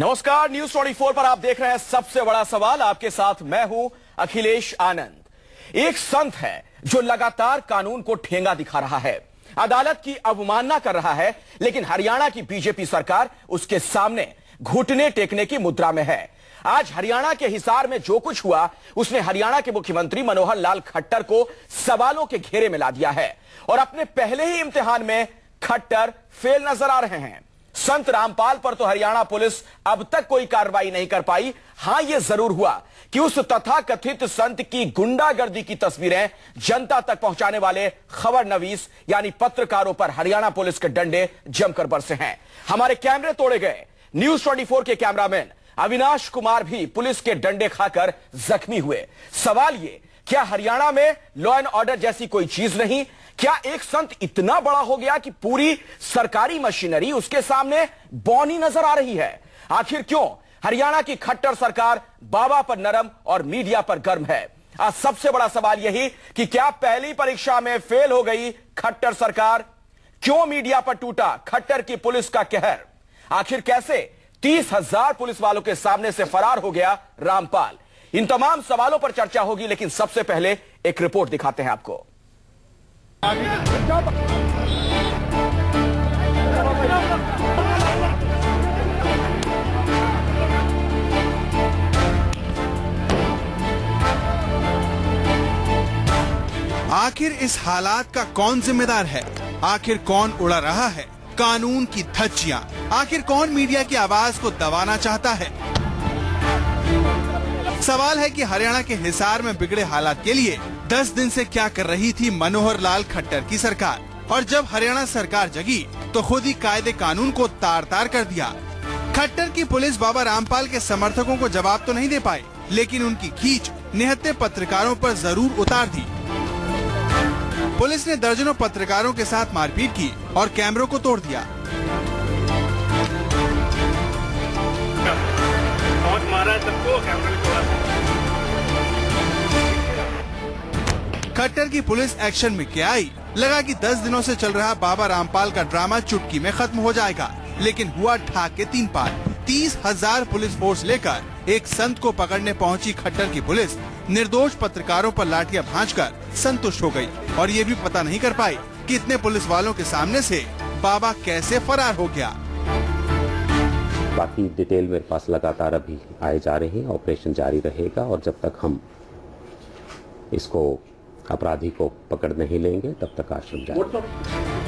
नमस्कार, न्यूज 24 पर आप देख रहे हैं सबसे बड़ा सवाल। आपके साथ मैं हूं अखिलेश आनंद। एक संत है जो लगातार कानून को ठेंगा दिखा रहा है, अदालत की अवमानना कर रहा है, लेकिन हरियाणा की बीजेपी सरकार उसके सामने घुटने टेकने की मुद्रा में है। आज हरियाणा के हिसार में जो कुछ हुआ, उसने हरियाणा के मुख्यमंत्री मनोहर लाल खट्टर को सवालों के घेरे में ला दिया है और अपने पहले ही इम्तिहान में खट्टर फेल नजर आ रहे हैं। संत रामपाल पर तो हरियाणा पुलिस अब तक कोई कार्रवाई नहीं कर पाई। हां, यह जरूर हुआ कि उस तथाकथित संत की गुंडागर्दी की तस्वीरें जनता तक पहुंचाने वाले खबरनवीस यानी पत्रकारों पर हरियाणा पुलिस के डंडे जमकर बरसे हैं। हमारे कैमरे तोड़े गए। न्यूज 24 के कैमरामैन अविनाश कुमार भी पुलिस के डंडे खाकर जख्मी हुए। सवाल ये, क्या हरियाणा में लॉ एंड ऑर्डर जैसी कोई चीज नहीं? क्या एक संत इतना बड़ा हो गया कि पूरी सरकारी मशीनरी उसके सामने बौनी नजर आ रही है? आखिर क्यों हरियाणा की खट्टर सरकार बाबा पर नरम और मीडिया पर गर्म है? आज सबसे बड़ा सवाल यही कि क्या पहली परीक्षा में फेल हो गई खट्टर सरकार? क्यों मीडिया पर टूटा खट्टर की पुलिस का कहर? आखिर कैसे 30,000 पुलिस वालों के सामने से फरार हो गया रामपाल? इन तमाम सवालों पर चर्चा होगी, लेकिन सबसे पहले एक रिपोर्ट दिखाते हैं आपको। आखिर इस हालात का कौन जिम्मेदार है? आखिर कौन उड़ा रहा है कानून की धज्जियां? आखिर कौन मीडिया की आवाज को दबाना चाहता है? सवाल है कि हरियाणा के हिसार में बिगड़े हालात के लिए 10 दिन से क्या कर रही थी मनोहर लाल खट्टर की सरकार। और जब हरियाणा सरकार जगी तो खुद ही कायदे कानून को तार तार कर दिया। खट्टर की पुलिस बाबा रामपाल के समर्थकों को जवाब तो नहीं दे पाई, लेकिन उनकी खींच निहत्थे पत्रकारों पर जरूर उतार दी। पुलिस ने दर्जनों पत्रकारों के साथ मारपीट की और कैमरों को तोड़ दिया। खट्टर की पुलिस एक्शन में क्या आई? लगा कि 10 दिनों से चल रहा बाबा रामपाल का ड्रामा चुटकी में खत्म हो जाएगा, लेकिन हुआ ठाक के 3 पार। 30,000 पुलिस फोर्स लेकर एक संत को पकड़ने पहुंची खट्टर की पुलिस निर्दोष पत्रकारों पर लाठियां भांजकर संतुष्ट हो गई और ये भी पता नहीं कर पाई कि इतने पुलिस वालों के सामने से बाबा कैसे फरार हो गया। बाकी डिटेल मेरे पास लगातार अभी आए जा रहे हैं। ऑपरेशन जारी रहेगा और जब तक हम इसको अपराधी को पकड़ नहीं लेंगे तब तक आश्रम जारी।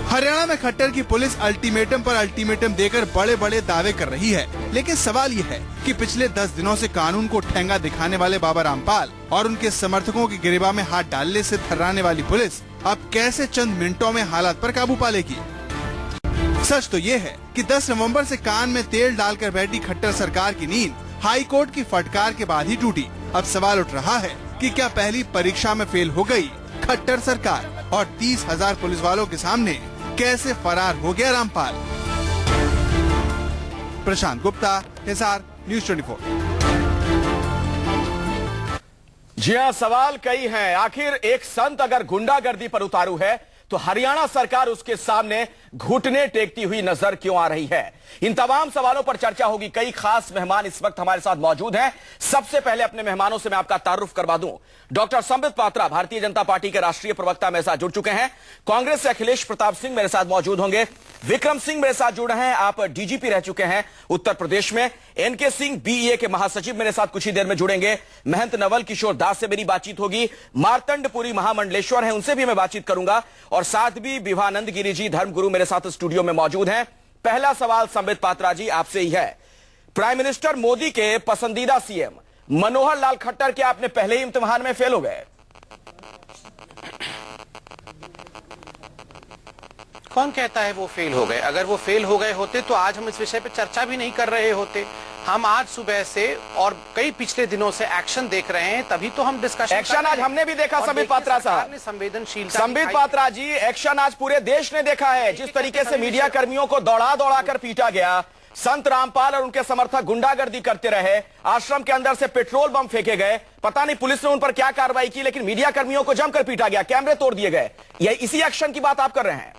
हरियाणा में खट्टर की पुलिस अल्टीमेटम पर अल्टीमेटम देकर बड़े बड़े दावे कर रही है, लेकिन सवाल ये है कि पिछले 10 दिनों से कानून को ठेंगा दिखाने वाले बाबा रामपाल और उनके समर्थकों की गिरबान में हाथ डालने से थर्राने वाली पुलिस अब कैसे चंद मिनटों में हालात पर काबू पा लेगी? सच तो ये है कि 10 नवंबर से कान में तेल डालकर बैठी खट्टर सरकार की नींद हाई कोर्ट की फटकार के बाद ही टूटी। अब सवाल उठ रहा है कि क्या पहली परीक्षा में फेल हो गई खट्टर सरकार और 30,000 पुलिस वालों के सामने कैसे फरार हो गया रामपाल? प्रशांत गुप्ता, हिसार, न्यूज 24। जी हां, सवाल कई हैं। आखिर एक संत अगर गुंडागर्दी पर उतारू है तो हरियाणा सरकार उसके सामने घुटने टेकती हुई नजर क्यों आ रही है? इन तमाम सवालों पर चर्चा होगी। कई खास मेहमान इस वक्त हमारे साथ मौजूद हैं। सबसे पहले अपने मेहमानों से मैं आपका तारुफ करवा दूं। डॉक्टर संबित पात्रा भारतीय जनता पार्टी के राष्ट्रीय प्रवक्ता मेरे साथ जुड़ चुके हैं। कांग्रेस से अखिलेश प्रताप सिंह मेरे साथ मौजूद होंगे। विक्रम सिंह मेरे साथ जुड़े हैं, आप डीजीपी रह चुके हैं उत्तर प्रदेश में। एनके सिंह बीईए के महासचिव मेरे साथ कुछ ही देर में जुड़ेंगे। महंत नवल किशोर दास से मेरी बातचीत होगी। मार्तंडपुरी महामंडलेश्वर हैं, उनसे भी मैं बातचीत करूंगा। और साथ भी विवानंद गिरी जी धर्मगुरु मेरे साथ स्टूडियो में मौजूद हैं। पहला सवाल संबित पात्रा जी आपसे ही है। प्राइम मिनिस्टर मोदी के पसंदीदा सीएम मनोहर लाल खट्टर क्या अपने पहले ही इम्तिहान में फेल हो गए? कौन कहता है वो फेल हो गए? अगर वो फेल हो गए होते तो आज हम इस विषय पे चर्चा भी नहीं कर रहे होते। हम आज सुबह से और कई पिछले दिनों से एक्शन देख रहे हैं, तभी तो हम डिस्कशन एक्शन आज हमने भी देखा। संबित पात्रा साहब, संवेदनशीलता संबित पात्रा जी, एक्शन आज पूरे देश ने देखा है। जिस तरीके से मीडिया कर्मियों को दौड़ा दौड़ा कर पीटा गया, संत रामपाल और उनके समर्थक गुंडागर्दी करते रहे, आश्रम के अंदर से पेट्रोल बम फेंके गए, पता नहीं पुलिस ने उन पर क्या कार्रवाई की, लेकिन मीडिया कर्मियों को जमकर पीटा गया, कैमरे तोड़ दिए गए। यह इसी एक्शन की बात आप कर रहे हैं?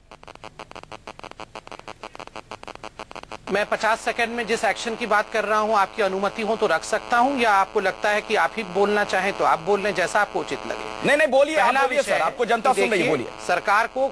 मैं 50 सेकंड में जिस एक्शन की बात कर रहा हूं, आपकी अनुमति हो तो रख सकता हूं, या आपको लगता है कि आप ही बोलना चाहें तो आप बोल लें, जैसा आपको उचित लगे। नहीं बोलिए, आप पहला बोलिए विषय सर, आपको जनता सुन रही है, बोलिए। सरकार को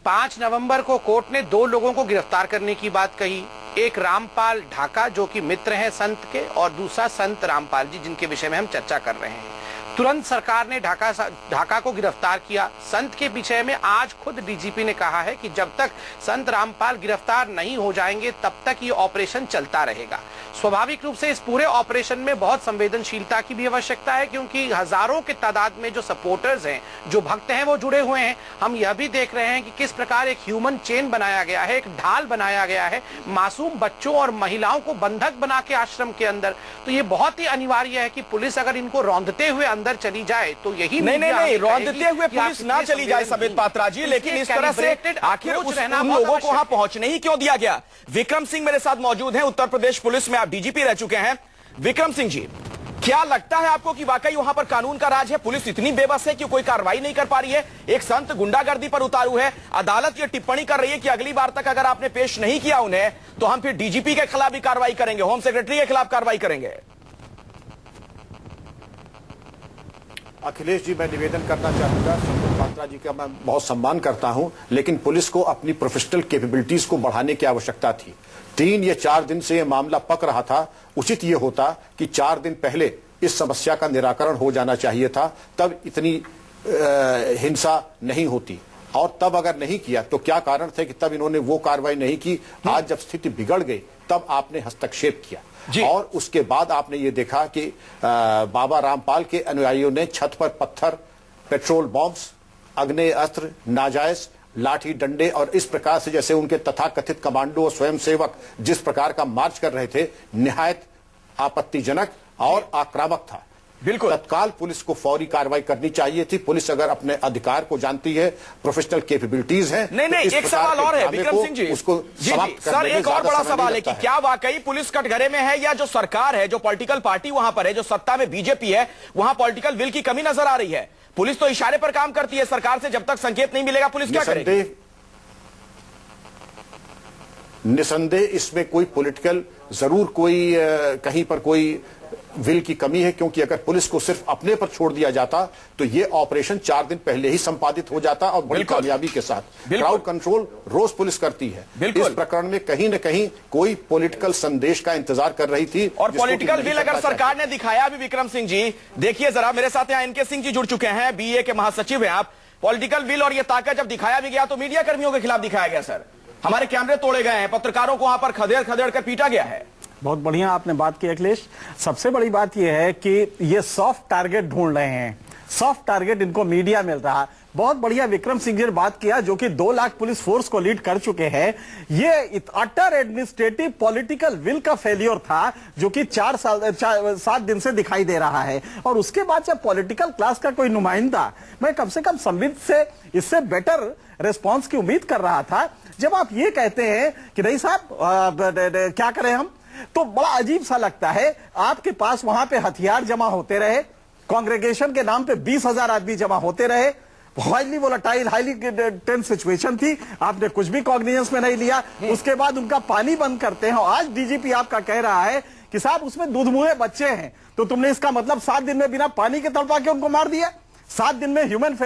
5 नवंबर को कोर्ट ने 2 लोगों को गिरफ्तार करने की बात कही। एक रामपाल ढाका जो कि मित्र हैं संत के, और दूसरा संत रामपाल जी जिनके विषय में हम चर्चा कर रहे हैं। तुरंत सरकार ने ढाका को गिरफ्तार किया। संत के विषय में आज खुद डीजीपी ने कहा है कि जब तक संत रामपाल गिरफ्तार नहीं हो जाएंगे तब तक ये ऑपरेशन चलता रहेगा। स्वाभाविक रूप से इस पूरे ऑपरेशन में बहुत संवेदनशीलता की भी आवश्यकता है, क्योंकि हजारों के तादाद में जो सपोर्टर्स हैं, जो भक्त हैं, वो जुड़े हुए हैं। हम यह भी देख रहे हैं कि किस प्रकार एक ह्यूमन चेन बनाया गया है, एक ढाल बनाया गया है मासूम बच्चों और महिलाओं को बंधक बना के आश्रम के अंदर। तो ये बहुत ही अनिवार्य है कि पुलिस अगर इनको रौंदते हुए अंदर चली जाए तो यही नहीं रौंदते हुए पुलिस ना चली जाए संबित पात्रा जी, लेकिन इस तरह से आखिर उन लोगों को वहां पहुंचने ही क्यों दिया गया? विक्रम सिंह मेरे साथ मौजूद हैं, उत्तर प्रदेश पुलिस में आप डीजीपी रह चुके हैं। विक्रम सिंह जी, क्या लगता है आपको कि वाकई वहां पर कानून का राज है? पुलिस इतनी बेबस है कि कोई कार्रवाई नहीं कर पा रही है? एक संत गुंडागर्दी पर उतारू है, अदालत ये टिप्पणी कर रही है कि अगली बार तक अगर आपने पेश नहीं किया उन्हें तो हम फिर डीजीपी के खिलाफ भी कार्रवाई करेंगे, होम सेक्रेटरी के खिलाफ कार्रवाई करेंगे। अखिलेश जी, मैं निवेदन करना चाहूंगा, संबित पात्रा जी का मैं बहुत सम्मान करता हूं, लेकिन पुलिस को अपनी प्रोफेशनल कैपेबिलिटीज को बढ़ाने की आवश्यकता थी। 3 या 4 दिन से यह मामला पक रहा था। उचित यह होता कि 4 दिन पहले इस समस्या का निराकरण हो जाना चाहिए था, तब इतनी हिंसा नहीं होती। और तब अगर नहीं किया तो क्या कारण थे कि तब इन्होंने वो कार्रवाई नहीं की? आज जब स्थिति बिगड़ गई तब आपने हस्तक्षेप किया, और उसके बाद आपने ये देखा कि बाबा रामपाल के अनुयायियों ने छत पर पत्थर, पेट्रोल बॉम्ब्स, अग्नेय अस्त्र, नाजायज लाठी डंडे और इस प्रकार से जैसे उनके तथाकथित कमांडो और स्वयंसेवक जिस प्रकार का मार्च कर रहे थे, निहायत आपत्तिजनक और आक्रामक था। बिल्कुल, तत्काल पुलिस को फौरी कार्रवाई करनी चाहिए थी। पुलिस अगर अपने अधिकार को जानती है, प्रोफेशनल कैपेबिलिटीज है। नहीं एक सवाल और है विक्रम सिंह जी, उसको सर एक और बड़ा सवाल है कि क्या वाकई पुलिस कटघरे में है, या जो सरकार है, जो पॉलिटिकल पार्टी वहां पर है, जो सत्ता में बीजेपी है, वहां पॉलिटिकल विल की कमी नजर आ रही है? पुलिस तो इशारे पर काम करती है, सरकार से जब तक संकेत नहीं मिलेगा पुलिस क्या करेगी? निसंदेह इसमें कोई पॉलिटिकल जरूर कोई कहीं पर कोई विल की कमी है, क्योंकि अगर पुलिस को सिर्फ अपने पर छोड़ दिया जाता तो ये ऑपरेशन 4 दिन पहले ही संपादित हो जाता और बड़ी कामयाबी के साथ। क्राउड कंट्रोल रोज पुलिस करती है। इस प्रकरण में कहीं न कहीं कोई पॉलिटिकल संदेश का इंतजार कर रही थी, और पॉलिटिकल विल अगर सरकार ने दिखाया भी, विक्रम सिंह जी देखिए जरा, मेरे साथ यहाँ एनके सिंह जी जुड़ चुके हैं, बीए के महासचिव हैं आप। पॉलिटिकल विल और ये ताकत जब दिखाया भी गया तो मीडिया कर्मियों के खिलाफ दिखाया गया सर, हमारे कैमरे तोड़े गए हैं, पत्रकारों को वहां पर खदेड़ कर पीटा गया है। बहुत बढ़िया आपने बात की अखिलेश। सबसे बड़ी बात यह है कि ये सॉफ्ट टारगेट ढूंढ रहे हैं, सॉफ्ट टारगेट इनको मीडिया मिल रहा है। बहुत बढ़िया विक्रम सिंह जी ने बात किया, जो कि 2 लाख पुलिस फोर्स को लीड कर चुके हैं। ये अटर एडमिनिस्ट्रेटिव पॉलिटिकल विल का फेलियर था, जो कि 7 दिन से दिखाई दे रहा है। और उसके बाद जब पॉलिटिकल क्लास का कोई नुमाइंदा, मैं कम से कम संबित से इससे बेटर रिस्पॉन्स की उम्मीद कर रहा था, जब आप ये कहते हैं कि नहीं साहब क्या करें हम, तो बड़ा अजीब सा लगता है। आपके पास वहां पे हथियार जमा होते रहे, कांग्रेगेशन के नाम पे 20,000 आदमी जमा होते रहे, highly volatile, highly tense situation थी, आपने कुछ भी कॉग्निजेंस में नहीं लिया। उसके बाद उनका पानी बंद करते हैं। आज डीजीपी आपका कह रहा है कि साहब उसमें दूध मुहे बच्चे हैं, तो तुमने इसका मतलब 7 दिन में बिना पानी के तड़पा के उनको मार दिया। 7 दिन में ह्यूमन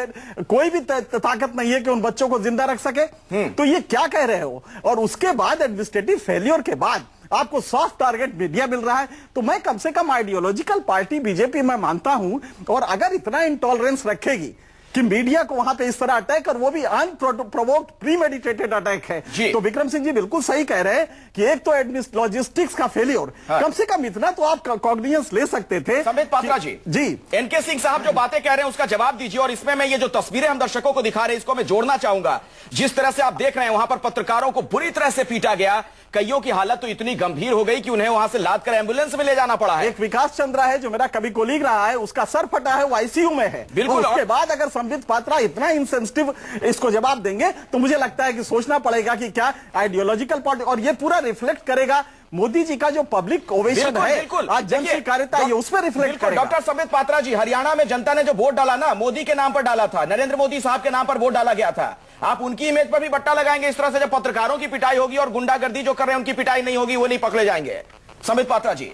कोई भी ताकत नहीं है कि उन बच्चों को जिंदा रख सके। तो ये क्या कह रहे हो? और उसके बाद एडमिनिस्ट्रेटिव फेलियर के बाद आपको सॉफ्ट टारगेट मीडिया मिल रहा है। तो मैं कम से कम आइडियोलॉजिकल पार्टी बीजेपी में मानता हूं, और अगर इतना इंटॉलरेंस रखेगी कि मीडिया को वहां पे इस तरह अटैक, और वो भी अनप्रोवोक्ड प्रीमेडिटेटेड अटैक है, तो विक्रम सिंह जी बिल्कुल सही कह रहे हैं कि एक तो लॉजिस्टिक्स का फेलियर, कम से कम इतना तो आप कॉग्निजेंस ले सकते थे। संबित पात्रा जी, एनके सिंह साहब जो बातें कह रहे हैं उसका जवाब दीजिए, और इसमें मैं ये जो तस्वीरें हम दर्शकों को दिखा रहे हैं इसको मैं जोड़ना चाहूंगा। जिस तरह से आप देख रहे हैं वहां पर पत्रकारों को बुरी तरह से पीटा गया, कईयों की हालत तो इतनी गंभीर हो गई कि उन्हें वहां से लाद कर एम्बुलेंस में ले जाना पड़ा है। एक विकास चंद्रा है जो मेरा कभी कोलीग रहा है, उसका सर फटा है, वो आईसीयू में है। बिल्कुल। उसके बाद अगर संबित पात्रा इतना इनसेंसिटिव इसको जवाब देंगे तो मुझे लगता है कि सोचना पड़ेगा कि क्या आइडियोलॉजिकल पार्टी, और ये पूरा रिफ्लेक्ट करेगा मोदी जी का जो पब्लिक ओवेशन है आज जन स्वीकार्यता ये उसमें रिफ्लेक्ट करेगा। डॉक्टर संबित पात्रा जी, हरियाणा में जनता ने जो वोट डाला ना, मोदी के नाम पर डाला था, नरेंद्र मोदी साहब के नाम पर वोट डाला गया था। आप उनकी इमेज पर भी बट्टा लगाएंगे इस तरह से? जब पत्रकारों की पिटाई होगी और गुंडागर्दी जो कर रहे हैं उनकी पिटाई नहीं होगी, वो नहीं पकड़े जाएंगे? संबित पात्रा जी,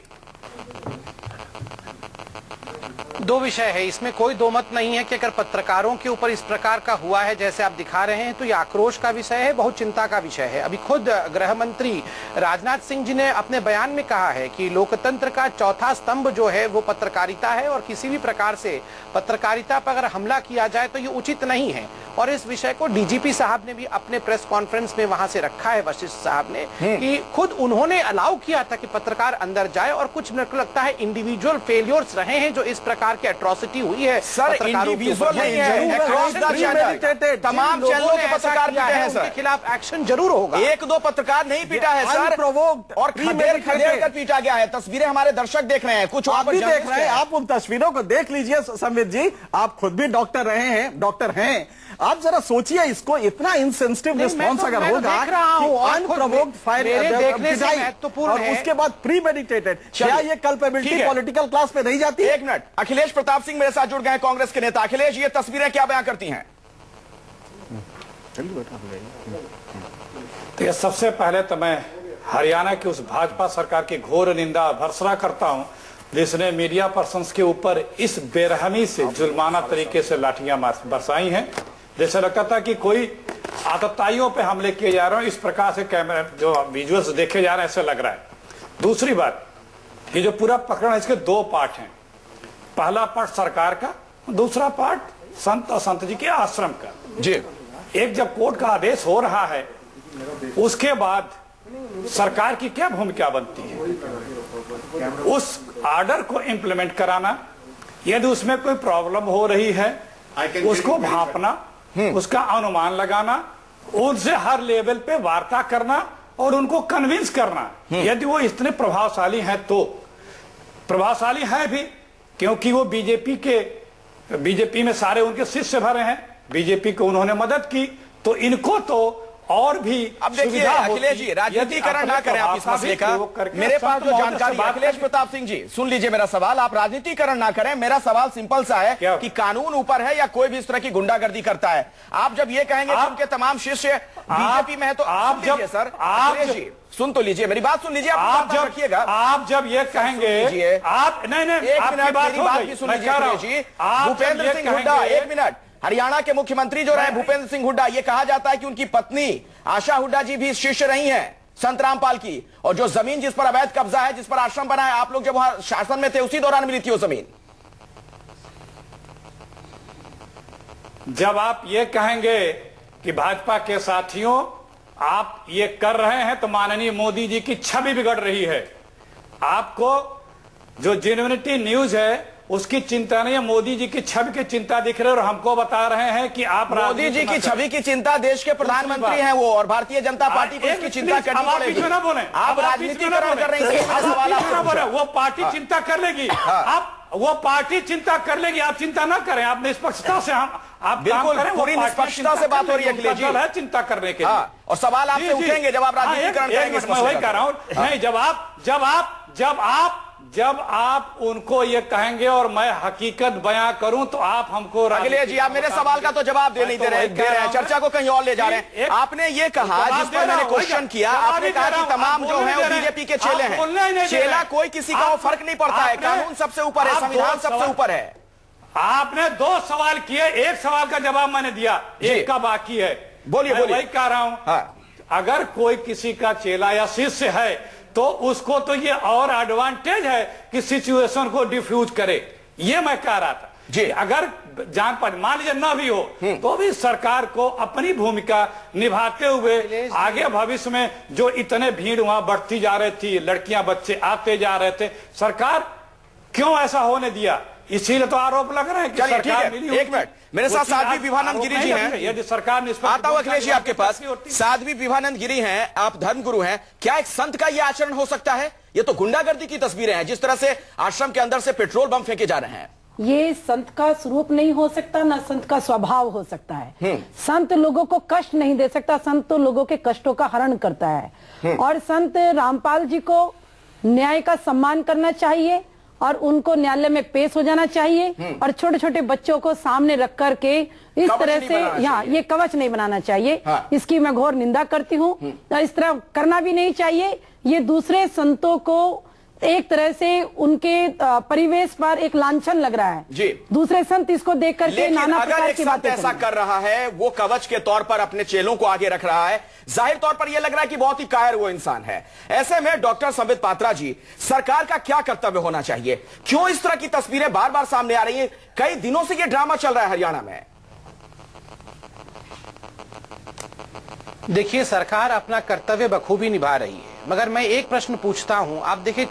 दो विषय है, इसमें कोई दो मत नहीं है कि अगर पत्रकारों के ऊपर इस प्रकार का हुआ है जैसे आप दिखा रहे हैं तो ये आक्रोश का विषय है, बहुत चिंता का विषय है। अभी खुद गृह मंत्री राजनाथ सिंह जी ने अपने बयान में कहा है कि लोकतंत्र का चौथा स्तंभ जो है वो पत्रकारिता है और किसी भी प्रकार से पत्रकारिता पर अगर हमला किया जाए तो ये उचित नहीं है। और इस विषय को डीजीपी साहब ने भी अपने प्रेस कॉन्फ्रेंस में वहां से रखा है, वशिष्ठ साहब ने, कि खुद उन्होंने अलाउ किया था कि पत्रकार अंदर जाए और कुछ मेरे को लगता है इंडिविजुअल फेलियर्स रहे हैं जो इस प्रकार की एट्रोसिटी हुई है। सर इंडिविजुअल नहीं है, तमाम चैनलों के पत्रकार पिटे हैं सर, उनके खिलाफ एक्शन जरूर होगा। एक दो पत्रकार नहीं पीटा है सर, और खदेड़ कर पीटा गया है। तस्वीरें हमारे दर्शक देख रहे हैं, कुछ आप भी देख रहे हैं, आप उन तस्वीरों को देख लीजिए। संबित जी, आप खुद भी डॉक्टर रहे हैं, डॉक्टर हैं, आप जरा सोचिए इसको, इतना इंसेंसिटिव रिस्पॉन्स अगर होगा, अनप्रोवोक्ड फायर और उसके बाद प्रीमेडिटेटेड, क्या ये कल्पेबिलिटी पॉलिटिकल क्लास पे नहीं जाती? एक मिनट, अखिलेश प्रताप सिंह मेरे साथ जुड़ गए हैं, कांग्रेस के नेता। अखिलेश, ये तस्वीरें क्या बयां करती हैं? तो सबसे पहले तो मैं हरियाणा की उस भाजपा सरकार की घोर निंदा भर्त्सना करता हूं जिसने मीडिया पर्सन्स के ऊपर इस बेरहमी से जुल्माना तरीके से लाठियां बरसाई हैं। जैसे लगता था कि कोई आतताइयों पे हमले किए जा रहे हैं, इस प्रकार से कैमरा जो विजुअल्स देखे जा रहे हैं ऐसा लग रहा है। दूसरी बात, ये जो पूरा प्रकरण है इसके दो पार्ट हैं। पहला पार्ट सरकार का, दूसरा पार्ट संत और संत जी के आश्रम का। जी, एक जब कोर्ट का आदेश हो रहा है उसके बाद सरकार की क्या भूमिका बनती है? उस ऑर्डर को इंप्लीमेंट कराना, यदि उसमें कोई प्रॉब्लम हो रही है उसको भांपना, उसका अनुमान लगाना, उनसे हर लेवल पे वार्ता करना और उनको कन्विंस करना। यदि वो इतने प्रभावशाली हैं, तो प्रभावशाली हैं भी क्योंकि वो बीजेपी में सारे उनके शिष्य भरे हैं, बीजेपी को उन्होंने मदद की, तो इनको तो और भी अब देखिए अखिलेश जी, राजनीतिकरण ना करें आप इस मसले का। मेरे पास जो जानकारी, अखिलेश प्रताप सिंह जी सुन लीजिए मेरा सवाल, आप राजनीतिकरण ना करें। मेरा सवाल सिंपल सा है कि कानून ऊपर है या कोई भी इस तरह की गुंडागर्दी करता है? आप जब ये कहेंगे कि उनके तमाम शिष्य बीजेपी में है तो आप जब सर, अखिलेश जी सुन तो लीजिए, मेरी बात सुन लीजिए, आप जब रखिएगा, आप जब ये कहेंगे, आप नहीं एक मिनट मेरी बात भी सुन लीजिए अखिलेश जी। भूपेंद्र सिंह हुड्डा, एक मिनट, हरियाणा के मुख्यमंत्री जो रहे भूपेंद्र सिंह हुड्डा, ये कहा जाता है कि उनकी पत्नी आशा हुड्डा जी भी शिष्य रही हैं संत रामपाल की, और जो जमीन जिस पर अवैध कब्जा है, जिस पर आश्रम बना है, आप लोग जब वहां शासन में थे उसी दौरान मिली थी वो जमीन। जब आप ये कहेंगे कि भाजपा के साथियों आप ये कर रहे हैं तो माननीय मोदी जी की छवि बिगड़ रही है। आपको जो जेन्युइनिटी न्यूज है उसकी चिंता नहीं है, मोदी जी की छवि की चिंता दिख रही है और हमको बता रहे हैं कि आप मोदी जी की छवि की चिंता, देश के प्रधानमंत्री हैं वो, और भारतीय जनता पार्टी को इसकी चिंता करनी पड़ेगी। आप राजनीतिकरण कर रहे हैं, वो पार्टी चिंता कर लेगी, आप वो पार्टी चिंता कर लेगी, आप चिंता ना करें, आप निष्पक्षता से आप बिल्कुल पूरी निष्पक्षता से बात हो रही है अखिलेश जी, है चिंता करने के लिए। और सवाल आपसे उठेंगे जब आप राजनीतिकरण करेंगे। मैं वही कह रहा हूं, नहीं जब आप उनको ये कहेंगे और मैं हकीकत बयां करूं तो आप हमको, अखिलेश जी आप मेरे सवाल का तो जवाब दे नहीं दे रहे हैं, चर्चा को कहीं और ले जा रहे हैं। आपने ये कहा, जिस पर मैंने क्वेश्चन किया, आपने कहा कि तमाम जो है वो बीजेपी के चेले हैं। चेला कोई किसी का फर्क नहीं पड़ता है, कानून सबसे ऊपर है, संविधान सबसे ऊपर है। आपने दो सवाल किए, एक सवाल का जवाब मैंने दिया, एक का बाकी है। बोलिए बोलिए। वही कह रहा हूं, अगर कोई किसी का चेला या शिष्य है तो उसको तो ये और एडवांटेज है कि सिचुएशन को डिफ्यूज करे, ये मैं कह रहा था जी। अगर जान पर मान लीजिए ना भी हो तो भी सरकार को अपनी भूमिका निभाते हुए आगे भविष्य में जो इतने भीड़ वहां बढ़ती जा रही थी, लड़कियां बच्चे आते जा रहे थे, सरकार क्यों ऐसा होने दिया? इसीलिए तो आरोप लग रहे हैं कि सरकार मिली। एक मिनट, मेरे साथ साध्वी विभानंद गिरी जी हैं, यदि सरकार आता हूं अखिलेश जी आपके पास। साध्वी विभानंद गिरी हैं, आप धर्मगुरु हैं, क्या एक संत का यह आचरण हो सकता है? ये तो गुंडागर्दी की तस्वीरें हैं, जिस तरह से आश्रम के अंदर से पेट्रोल बम फेंके जा रहे हैं। ये संत का स्वरूप नहीं हो सकता, ना संत का स्वभाव हो सकता है। संत लोगों को कष्ट नहीं दे सकता, संत तो लोगों के कष्टों का हरण करता है। और संत रामपाल जी को न्याय का सम्मान करना चाहिए और उनको न्यायालय में पेश हो जाना चाहिए और छोटे छोटे बच्चों को सामने रख करके इस तरह से यहाँ ये कवच नहीं बनाना चाहिए। इसकी मैं घोर निंदा करती हूँ। इस तरह करना भी नहीं चाहिए। ये दूसरे संतों को एक तरह से उनके परिवेश पर एक लांछन लग रहा है जी। दूसरे संत इसको देख करके नाना प्रकार की बातें ऐसा कर रहा है, वो कवच के तौर पर अपने चेलों को आगे रख रहा है, जाहिर तौर पर यह लग रहा है कि बहुत ही कायर वो इंसान है। ऐसे में डॉक्टर संबित पात्रा जी, सरकार का क्या कर्तव्य होना चाहिए? क्यों इस तरह की तस्वीरें बार बार सामने आ रही हैं? कई दिनों से यह ड्रामा चल रहा है हरियाणा में। देखिए, सरकार अपना कर्तव्य बखूबी निभा रही है, मगर मैं एक प्रश्न पूछता हूं। आप देखिए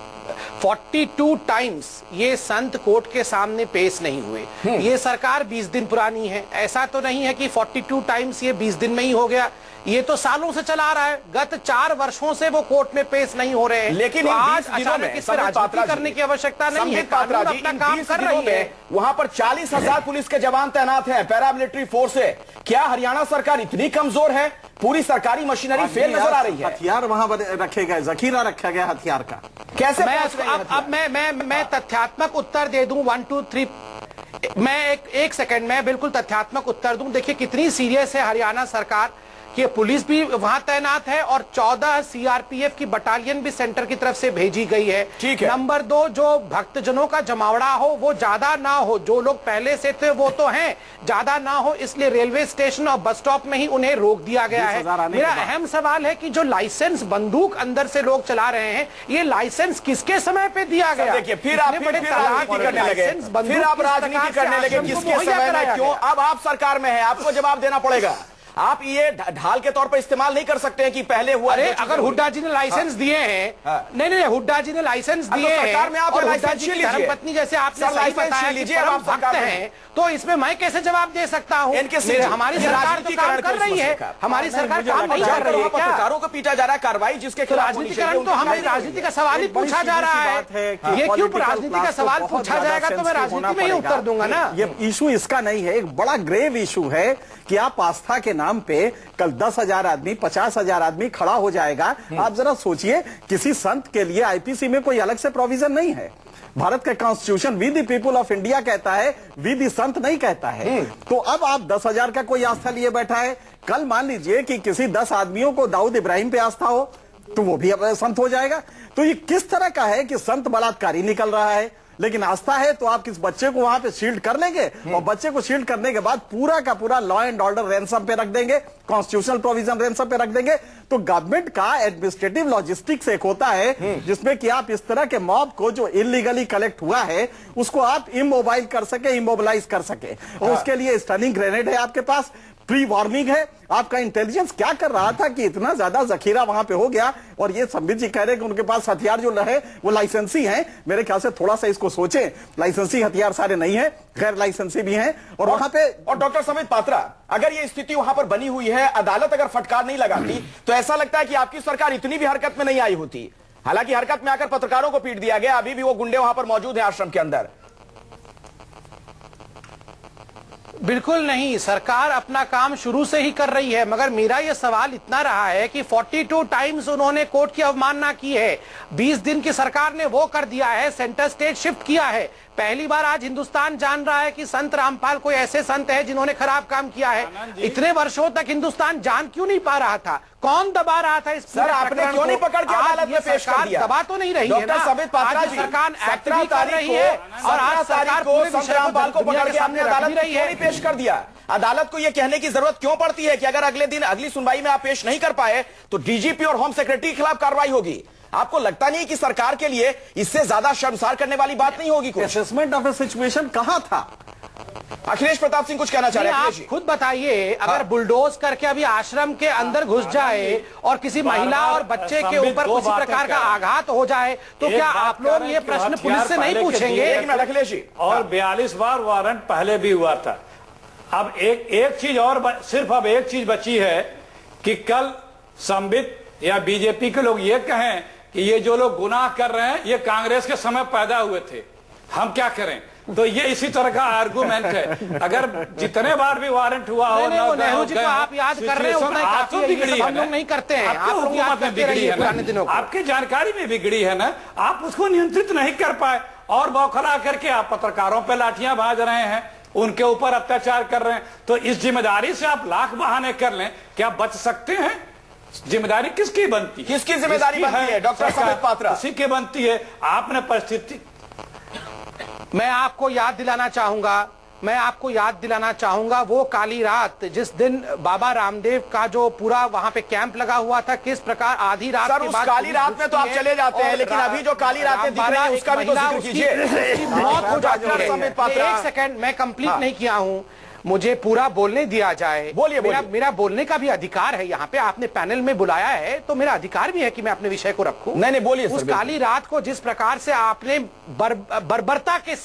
42 टाइम्स ये संत कोर्ट के सामने पेश नहीं हुए। ये सरकार 20 दिन पुरानी है। ऐसा तो नहीं है कि 42 टाइम्स ये 20 दिन में ही हो गया। ये तो सालों से चला रहा है। गत 4 वर्षों से वो कोर्ट में पेश नहीं हो रहे हैं। लेकिन तो आज अचानक इस पर राजनीति करने की आवश्यकता नहीं है। पात्रा जी, अपना काम कर रही है। वहां पर 40,000 पुलिस के जवान तैनात हैं, पैरामिलिट्री फोर्स है। क्या हरियाणा सरकार इतनी कमजोर है? पूरी सरकारी मशीनरी फेल नजर आ रही है। हथियार वहां रखे गए, जखीरा रखा गया हथियार का। कैसे मैं तथ्यात्मक उत्तर दे दूं। 1 2 3 मैं एक सेकंड में बिल्कुल तथ्यात्मक उत्तर दूं। देखिए कितनी सीरियस है हरियाणा सरकार कि पुलिस भी वहां तैनात है और 14 सीआरपीएफ की बटालियन भी सेंटर की तरफ से भेजी गई है। ठीक है। नंबर 2, जो भक्तजनों का जमावड़ा हो वो ज्यादा ना हो। जो लोग पहले से थे वो तो हैं, ज्यादा ना हो, इसलिए रेलवे स्टेशन और बस स्टॉप में ही उन्हें रोक दिया गया है। मेरा अहम सवाल है कि जो लाइसेंस बंदूक अंदर से लोग चला रहे हैं, ये लाइसेंस किसके समय पे दिया गया? देखिए फिर आप राजनीति करने लगे, फिर आप राजनीति करने लगे किसके समय में, क्यों? अब आप सरकार में है, आपको जवाब देना पड़ेगा। आप ये ढाल के तौर पर इस्तेमाल नहीं कर सकते हैं कि पहले हुआ। अरे अगर हुड्डा जी ने लाइसेंस दिए हैं, नहीं हुड्डा जी ने लाइसेंस दिए हैं, सरकार में आप हुड्डा जी की धर्मपत्नी जैसे आपने सही बताया कि परम भक्त हैं, तो इसमें मैं कैसे जवाब दे सकता हूं? हमारी सरकार तो काम कर रही है। हमारी सरकार काम नहीं कर रही है। पत्रकारों को पीटा जा रहा है, कार्रवाई जिसके खिलाफ राजनीतिकरण तो हमें राजनीति का सवाल ही पूछा जा रहा है। ये क्यों राजनीति का सवाल पूछा जाएगा तो मैं राजनीति में ही उत्तर दूंगा ना। ये इशू इसका नहीं है, एक बड़ा ग्रेव इशू है कि आप आस्था के नाम पे कल 10,000 आदमी 50,000 आदमी खड़ा हो जाएगा। आप जरा सोचिए, किसी संत के लिए आईपीसी में कोई अलग से प्रोविजन नहीं है। भारत का constitution we the people of India कहता है, वी द संत नहीं कहता है। तो अब आप 10,000 का कोई आस्था लिए बैठा है। कल मान लीजिए कि किसी 10 आदमियों को दाऊद इब्राहिम पे आस्था हो तो वो भी अब संत हो जाएगा। तो ये किस तरह का है कि संत बलात्कारी निकल रहा है, लेकिन आस्था है तो आप किस बच्चे को वहां पे शील्ड कर लेंगे और बच्चे को शील्ड करने के बाद पूरा का पूरा लॉ एंड ऑर्डर रैंसम पे रख देंगे, कॉन्स्टिट्यूशनल प्रोविजन रैंसम पे रख देंगे। तो गवर्नमेंट का एडमिनिस्ट्रेटिव लॉजिस्टिक्स एक होता है जिसमें कि आप इस तरह के मॉब को जो इलीगली कलेक्ट हुआ है उसको आप इमोबाइल कर सके, इमोबिलाइज कर सके। और उसके लिए स्टनिंग ग्रेनेड है आपके पास, प्री वार्निंग है। आपका इंटेलिजेंस क्या कर रहा था कि इतना ज्यादा जखीरा वहां पे हो गया? और ये संबित जी कह रहे हैं कि उनके पास हथियार जो रहे वो लाइसेंसी हैं। मेरे ख्याल से थोड़ा सा इसको सोचें, लाइसेंसी हथियार सारे नहीं है, गैर लाइसेंसी भी हैं। और वहां पे और डॉक्टर संबित पात्रा, अगर ये स्थिति वहां पर बनी हुई है, अदालत अगर फटकार नहीं लगाती तो ऐसा लगता है कि आपकी सरकार इतनी भी हरकत में नहीं आई होती। हालांकि हरकत में आकर पत्रकारों को पीट दिया गया, अभी भी वो गुंडे वहां पर मौजूद हैं आश्रम के अंदर। बिल्कुल नहीं, सरकार अपना काम शुरू से ही कर रही है। मगर मेरा यह सवाल इतना रहा है कि 42 टाइम्स उन्होंने कोर्ट की अवमानना की है। 20 दिन की सरकार ने वो कर दिया है, सेंटर स्टेज शिफ्ट किया है। पहली बार आज हिंदुस्तान जान रहा है कि संत रामपाल कोई ऐसे संत है जिन्होंने खराब काम किया है। इतने वर्षों तक हिंदुस्तान जान क्यों नहीं पा रहा था? कौन दबा रहा था? इस सर आपने क्यों नहीं पकड़ के अदालत में पेश कर दिया? दबा तो नहीं रही है ना। संबित पात्रा जी, सरकार एक्ट भी कर रही है और आज सरकार पूरे संत रामपाल को पकड़ के हमने अदालत में क्यों नहीं पेश कर दिया? अदालत को यह कहने की जरूरत क्यों पड़ती है कि अगर अगले दिन अगली सुनवाई में आप पेश नहीं कर पाए तो डीजीपी और होम सेक्रेटरी के खिलाफ कार्रवाई होगी? आपको लगता नहीं कि सरकार के लिए इससे ज्यादा शर्मसार करने वाली बात नहीं होगी? असेसमेंट ऑफ ए सिचुएशन कहां था? अखिलेश प्रताप सिंह कुछ कहना चाह रहे हैं। आप खुद बताइए, अगर बुलडोज करके अभी आश्रम के अंदर घुस जाए और किसी महिला और बच्चे के ऊपर किसी प्रकार का आघात हो जाए तो क्या आप लोग ये प्रश्न पुलिस से नहीं पूछेंगे? अखिलेश जी, और 42 बार वारंट पहले भी हुआ था। अब एक चीज और, सिर्फ अब एक चीज बची है कि कल संबित या बीजेपी के लोग ये कहें कि ये जो लोग गुनाह कर रहे हैं ये कांग्रेस के समय पैदा हुए थे। हम क्या करें? तो ये इसी तरह का आर्गुमेंट है। अगर जितने बार भी वारंट हुआ हो, नेहरू जी को आप याद कर रहे हैं, उतना काफी है, ये सब हम लोग नहीं करते हैं। आप लोग याद करते रहिए पुराने दिनों को। आपकी जानकारी में बिगड़ी है ना, आप उसको नियंत्रित नहीं कर पाए और बौखला करके आप पत्रकारों पे लाठियां भाज रहे हैं, उनके ऊपर अत्याचार कर रहे हैं। तो इस जिम्मेदारी से आप लाख बहाने कर लें, क्या बच सकते हैं? जिम्मेदारी किसकी बनती है? किसकी जिम्मेदारी बनती है? डॉक्टर समित पात्रा उसी की बनती है। आपने परिस्थिति, मैं आपको याद दिलाना चाहूंगा वो काली रात जिस दिन बाबा रामदेव का जो पूरा वहां पे कैंप लगा हुआ था, किस प्रकार आधी रात सर के उस बाद काली रात में तो आप चले जाते हैं, लेकिन अभी जो काली रातें दिख रही हैं उसका भी तो जिक्र कीजिए। मौत हो जाती डॉक्टर समित पात्रा, है। एक सेकंड, मैं कंप्लीट नहीं किया हूं, मुझे पूरा बोलने दिया जाए। बोलिए, मेरा बोलने का भी अधिकार है। यहाँ पे आपने पैनल में बुलाया है तो मेरा अधिकार भी है कि मैं अपने विषय को रखूं। नहीं बोलिए। उस काली रात को जिस प्रकार से आपने बर्बरता के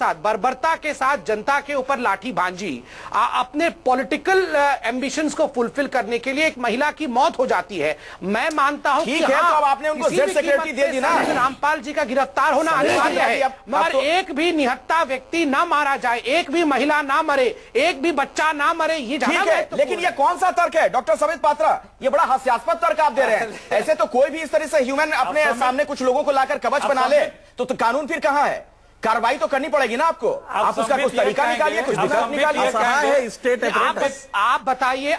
साथ जनता के ऊपर लाठी भांजी, अपने पॉलिटिकल एम्बिशंस को फुलफिल करने के लिए एक महिला की मौत हो जाती है। मैं मानता हूं ठीक है, तो अब आपने उनको जेड सिक्योरिटी दे दी ना। रामपाल जी का गिरफ्तार होना अनिवार्य है, मगर एक भी निहत्था व्यक्ति ना मारा जाए, एक भी महिला ना मरे, एक भी बच्चा ना मरे, ये ठीक है। लेकिन ये कौन सा तर्क है डॉक्टर समित पात्रा? ये बड़ा हास्यास्पद तर्क आप दे रहे हैं। ऐसे तो कोई भी इस तरह से ह्यूमन अपने सामने कुछ लोगों को लाकर कवच बना ले तो कानून फिर कहां है? कार्रवाई तो करनी पड़ेगी ना आपको। आप उसका कुछ तरीका निकालिए, कुछ विकल्प निकालिए। स्टेट आप बताइए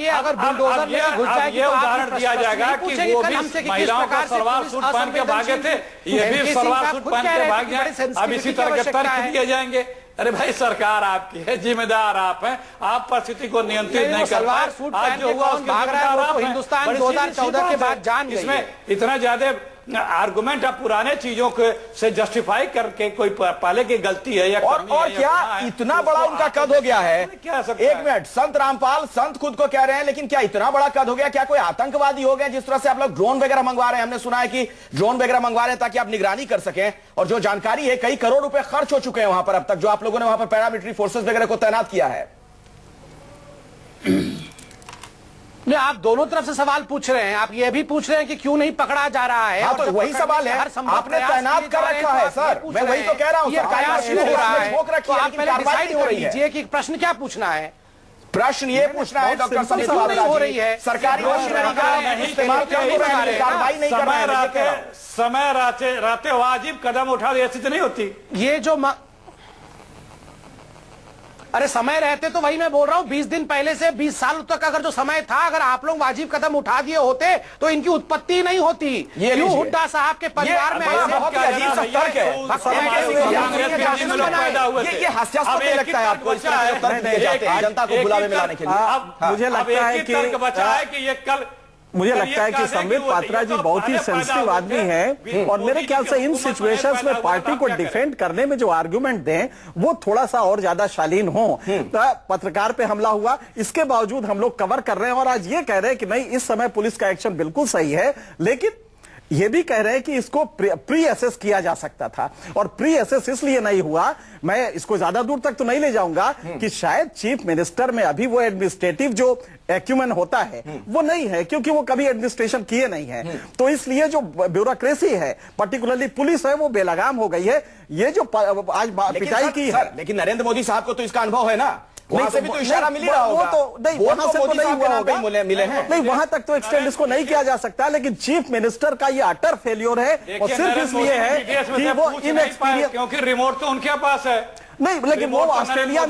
अगर बुलडोजर में घुस जाएगी ये उदाहरण दिया जाएगा कि वो भी महिलाओं को सलवार सूट पहन के भागे थे, ये भी सलवार सूट पहन के भाग गए, अब इसी तरह के तर्क दिए जाएंगे। अरे भाई, सरकार आपकी है, जिम्मेदार आप हैं, आप परिस्थिति को नियंत्रित नहीं कर पाए। आज जो हुआ उसके भाग रहा है वो हिंदुस्तान 2014 के बाद जान गई। इसमें इतना ज्यादा आर्गुमेंट आप पुराने चीजों के से जस्टिफाई करके कोई पहले की गलती है या और क्या इतना बड़ा उनका कद हो गया है? एक मिनट, संत रामपाल संत खुद को कह रहे हैं, लेकिन क्या इतना बड़ा कद हो गया? क्या कोई आतंकवादी हो गए? जिस तरह से आप लोग ड्रोन वगैरह मंगवा रहे हैं, हमने सुना है कि ड्रोन वगैरह मंगवा रहे हैं ताकि आप निगरानी कर सकें, और जो जानकारी है कई करोड़ रुपए खर्च हो चुके हैं वहां पर अब तक, जो आप लोगों ने वहां पर पैरामिलिट्री फोर्सेस वगैरह को तैनात किया है। नहीं, आप दोनों तरफ से सवाल पूछ रहे हैं। आप ये भी पूछ रहे हैं कि क्यों नहीं पकड़ा जा रहा है। हाँ, तो वही सवाल है, आपने तैनात कर रखा है सर। मैं वही तो कह रहा हूं, कि प्रश्न क्या पूछना है? प्रश्न ये पूछना है डॉक्टर समित पात्रा हो रही है, सरकारी मशीनरी का इस्तेमाल कार्रवाई नहीं कर रहे हैं। समय रहते वाजिब कदम उठा ऐसी तो नहीं होती। ये जो अरे समय रहते तो वही मैं बोल रहा हूँ, 20 दिन पहले से 20 साल तक अगर जो समय था, अगर आप लोग वाजिब कदम उठा दिए होते तो इनकी उत्पत्ति नहीं होती। क्यों हुड्डा साहब के परिवार में बहुत ही अजीब सा तर्क है। ये हास्यास्पद लगता है आपको? इस तरह के तर्क दिए जाते हैं जनता को बुलावे में लाने के लिए। मुझे लगता है कि ये कल मुझे लगता है कि संबित पात्रा जी बहुत ही सेंसिटिव आदमी हैं और मेरे ख्याल से इन सिचुएशंस में पार्टी को डिफेंड करने में जो आर्गुमेंट दें वो थोड़ा सा और ज्यादा शालीन हो। पत्रकार पे हमला हुआ, इसके बावजूद हम लोग कवर कर रहे हैं और आज ये कह रहे हैं कि नहीं, इस समय पुलिस का एक्शन बिल्कुल सही है, लेकिन ये भी कह रहे हैं कि इसको प्री एसेस किया जा सकता था। और प्री एसेस इसलिए नहीं हुआ, मैं इसको ज्यादा दूर तक तो नहीं ले जाऊंगा कि शायद चीफ मिनिस्टर में अभी वो एडमिनिस्ट्रेटिव जो एक्यूमेन होता है वो नहीं है, क्योंकि वो कभी एडमिनिस्ट्रेशन किए नहीं है। तो इसलिए जो ब्यूरोक्रेसी है, पर्टिकुलरली पुलिस है, वो बेलगाम हो गई है। ये जो आज पिटाई की है, लेकिन नरेंद्र मोदी साहब को तो इसका अनुभव है ना, वहां से भी तो इशारा मिल रहा होगा। तो नहीं, वहां से तो नहीं हुआ होगा, मिले हैं। नहीं, वहां तक तो एक्सटेंड इसको नहीं किया जा सकता, लेकिन चीफ मिनिस्टर का ये अटर फेल्योर है और सिर्फ इसलिए है कि वो इनएक्सपीरियंस, क्योंकि रिमोट तो उनके पास है। नहीं, लेकिन वो ऑस्ट्रेलिया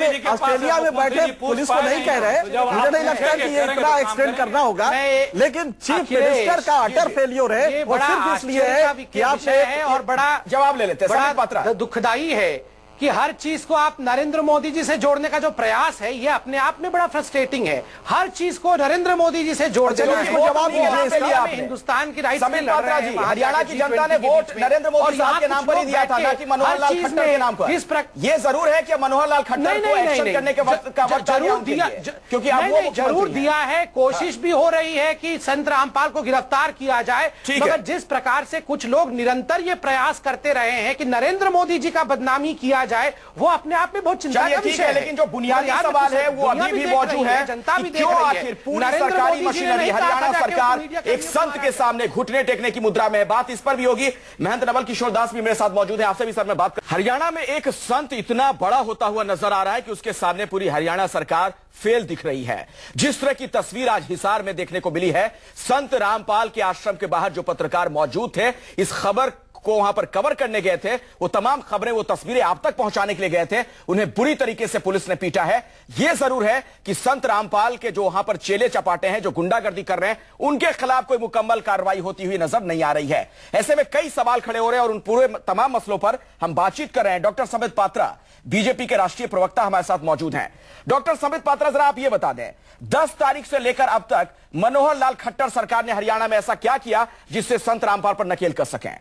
में बैठे पुलिस को नहीं कह रहे। मुझे नहीं लगता कि ये इतना एक्सटेंड करना होगा, लेकिन चीफ मिनिस्टर का अटर फेल्योर है और सिर्फ इसलिए है कि आपने और बड़ा जवाब ले लेते हैं। बड़ा दुखदाई है कि हर चीज को आप नरेंद्र मोदी जी से जोड़ने का जो प्रयास है, ये अपने आप में बड़ा फ्रस्ट्रेटिंग है। हर चीज को नरेंद्र मोदी जी से जोड़ देना है। जवाब दीजिए। हिंदुस्तान की राइट समित पात्रा जी, हरियाणा की जनता ने वोट नरेंद्र मोदी साहब के नाम पर ही दिया था, ना कि मनोहर लाल खट्टर के नाम पर। ये जरूर है कि मनोहर लाल खट्टर को एक्शन करने के वक्त का वक्त जरूर दिया, क्योंकि आप जरूर दिया है। कोशिश भी हो रही है कि संत रामपाल को गिरफ्तार किया जाए, मगर जिस प्रकार से कुछ लोग निरंतर ये प्रयास करते रहे हैं कि नरेंद्र मोदी जी का बदनामी किया जाए, वो अपने आप में बहुत चिंता का विषय है। लेकिन जो बुनियादी सवाल है वो अभी भी मौजूद है, जनता भी देख क्यों रही है। आखिर पूरी सरकारी मशीनरी, हरियाणा सरकार एक संत के सामने घुटने टेकने की मुद्रा में है। बात इस पर भी होगी। महंत नवल किशोर दास भी मेरे साथ मौजूद है, आपसे भी सर मैं बात कर। हरियाणा में एक संत इतना बड़ा होता हुआ नजर आ रहा है कि उसके सामने पूरी हरियाणा सरकार फेल दिख रही है। जिस तरह की तस्वीर आज हिसार में देखने को मिली है, संत रामपाल के आश्रम के बाहर जो पत्रकार मौजूद थे, इस खबर को वहां पर कवर करने गए थे, वो तमाम खबरें, वो तस्वीरें आप तक पहुंचाने के लिए गए थे, उन्हें बुरी तरीके से पुलिस ने पीटा है। यह जरूर है कि संत रामपाल के जो वहां पर चेले चपाटे हैं, जो गुंडागर्दी कर रहे हैं, उनके खिलाफ कोई मुकम्मल कार्रवाई होती हुई नजर नहीं आ रही है। ऐसे में कई सवाल खड़े हो रहे हैं और उन पूरे तमाम मसलों पर हम बातचीत कर रहे हैं। डॉक्टर संबित पात्रा, बीजेपी के राष्ट्रीय प्रवक्ता, हमारे साथ मौजूद हैं। डॉक्टर संबित पात्रा, जरा आप यह बता दें, 10 तारीख से लेकर अब तक मनोहर लाल खट्टर सरकार ने हरियाणा में ऐसा क्या किया जिससे संत रामपाल पर नकेल कर सकें?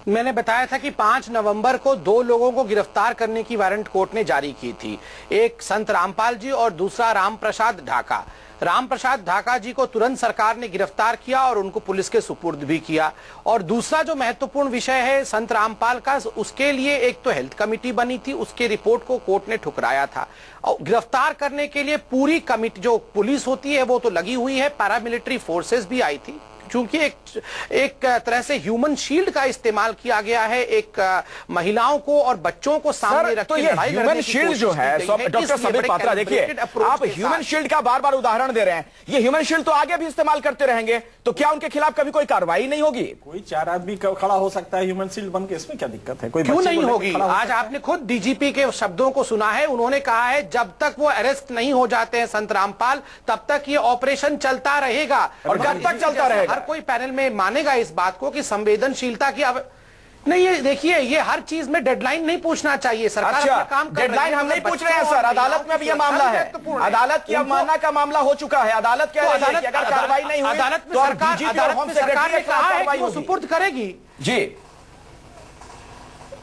मैंने बताया था कि 5 नवंबर को 2 लोगों को गिरफ्तार करने की वारंट कोर्ट ने जारी की थी। एक संत रामपाल जी और दूसरा रामप्रसाद ढाका। रामप्रसाद ढाका जी को तुरंत सरकार ने गिरफ्तार किया और उनको पुलिस के सुपुर्द भी किया। और दूसरा जो महत्वपूर्ण विषय है संत रामपाल का, उसके लिए एक तो हेल्थ कमेटी बनी थी, उसके रिपोर्ट को कोर्ट ने ठुकराया था। और गिरफ्तार करने के लिए पूरी कमेटी, जो पुलिस होती है वो तो लगी हुई है, पैरामिलिट्री फोर्सेस भी आई थी। चूंकि एक तरह से ह्यूमन शील्ड का इस्तेमाल किया गया है, एक महिलाओं को और बच्चों को सामने रख के लड़ाई ह्यूमन शील्ड जो है, डॉक्टर संबित पात्रा, देखिए आप ह्यूमन शील्ड का बार बार उदाहरण दे रहे हैं। ये ह्यूमन शील्ड तो आगे भी इस्तेमाल करते रहेंगे, तो क्या उनके खिलाफ कभी कोई कार्रवाई नहीं होगी? कोई 4 आदमी खड़ा हो सकता है ह्यूमन शील्ड बन के, इसमें क्या दिक्कत है? कोई क्यों नहीं होगी? आज आपने खुद डीजीपी के शब्दों को सुना है, उन्होंने कहा है जब तक वो अरेस्ट नहीं हो जाते हैं संत रामपाल, तब तक ये ऑपरेशन चलता रहेगा। और कब तक चलता रहेगा? हर कोई पैनल में मानेगा इस बात को कि संवेदनशीलता की नहीं, ये देखिए, ये हर चीज में डेडलाइन नहीं पूछना चाहिए। सरकार अपना काम कर रही है। डेडलाइन हम नहीं पूछ रहे हैं सर, अदालत में भी यह मामला है, अदालत की अवमानना का मामला हो चुका है। अदालत कह रही है कि अगर कार्रवाई नहीं हुई, अदालत में सरकार ने कहा है कि वो सुपुर्द करेगी। जी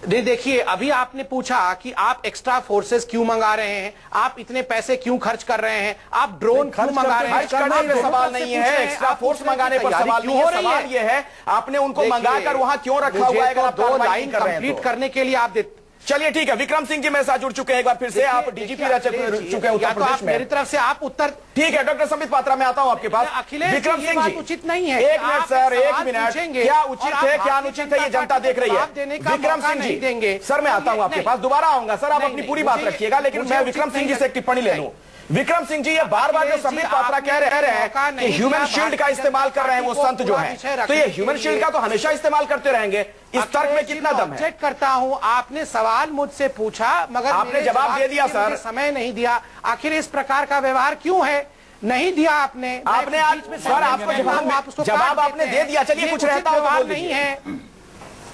नहीं, देखिए, अभी आपने पूछा कि आप एक्स्ट्रा फोर्सेस क्यों मंगा रहे हैं, आप इतने पैसे क्यों खर्च कर रहे हैं, आप ड्रोन क्यों मंगा रहे हैं? खर्च करने पे सवाल नहीं है, एक्स्ट्रा फोर्स मंगाने पर सवाल नहीं है। सवाल ये है आपने उनको मंगाकर वहां क्यों रखा हुआ है? अगर आप 2 लाइन कंप्लीट करने के लिए आप देते। चलिए ठीक है, विक्रम सिंह जी मेरे साथ जुड़ चुके हैं एक बार फिर से। आप डीजीपी रह चुके हैं उत्तर प्रदेश में। मेरी तरफ से आप उत्तर, ठीक है। डॉक्टर संबित पात्रा, मैं आता हूं आपके पास। विक्रम सिंह जी, उचित नहीं है। 1 मिनट सर, 1 मिनट। क्या उचित है, क्या अनुचित है, ये जनता देख रही है। विक्रम सिंह जी देंगे सर, मैं आता हूं आपके पास, दोबारा आऊंगा सर, आप अपनी पूरी बात रखिएगा, लेकिन मैं विक्रम सिंह जी से एक टिप्पणी ले लूं। विक्रम सिंह जी, ये बार बार जो संबित पात्रा कह रहे हैं कि ह्यूमन शील्ड का इस्तेमाल कर रहे हैं वो संत जो है, तो ये ह्यूमन शील्ड का तो हमेशा इस्तेमाल करते रहेंगे। इस तर्क में कितना दम है? चेक करता हूं, आपने सवाल मुझसे पूछा मगर आपने जवाब दे दिया सर, समय नहीं दिया। आखिर इस प्रकार का व्यवहार क्यों है? नहीं दिया आपने सर, आपको जवाब आपने दे दिया। चलिए, कुछ रहता हो नहीं है,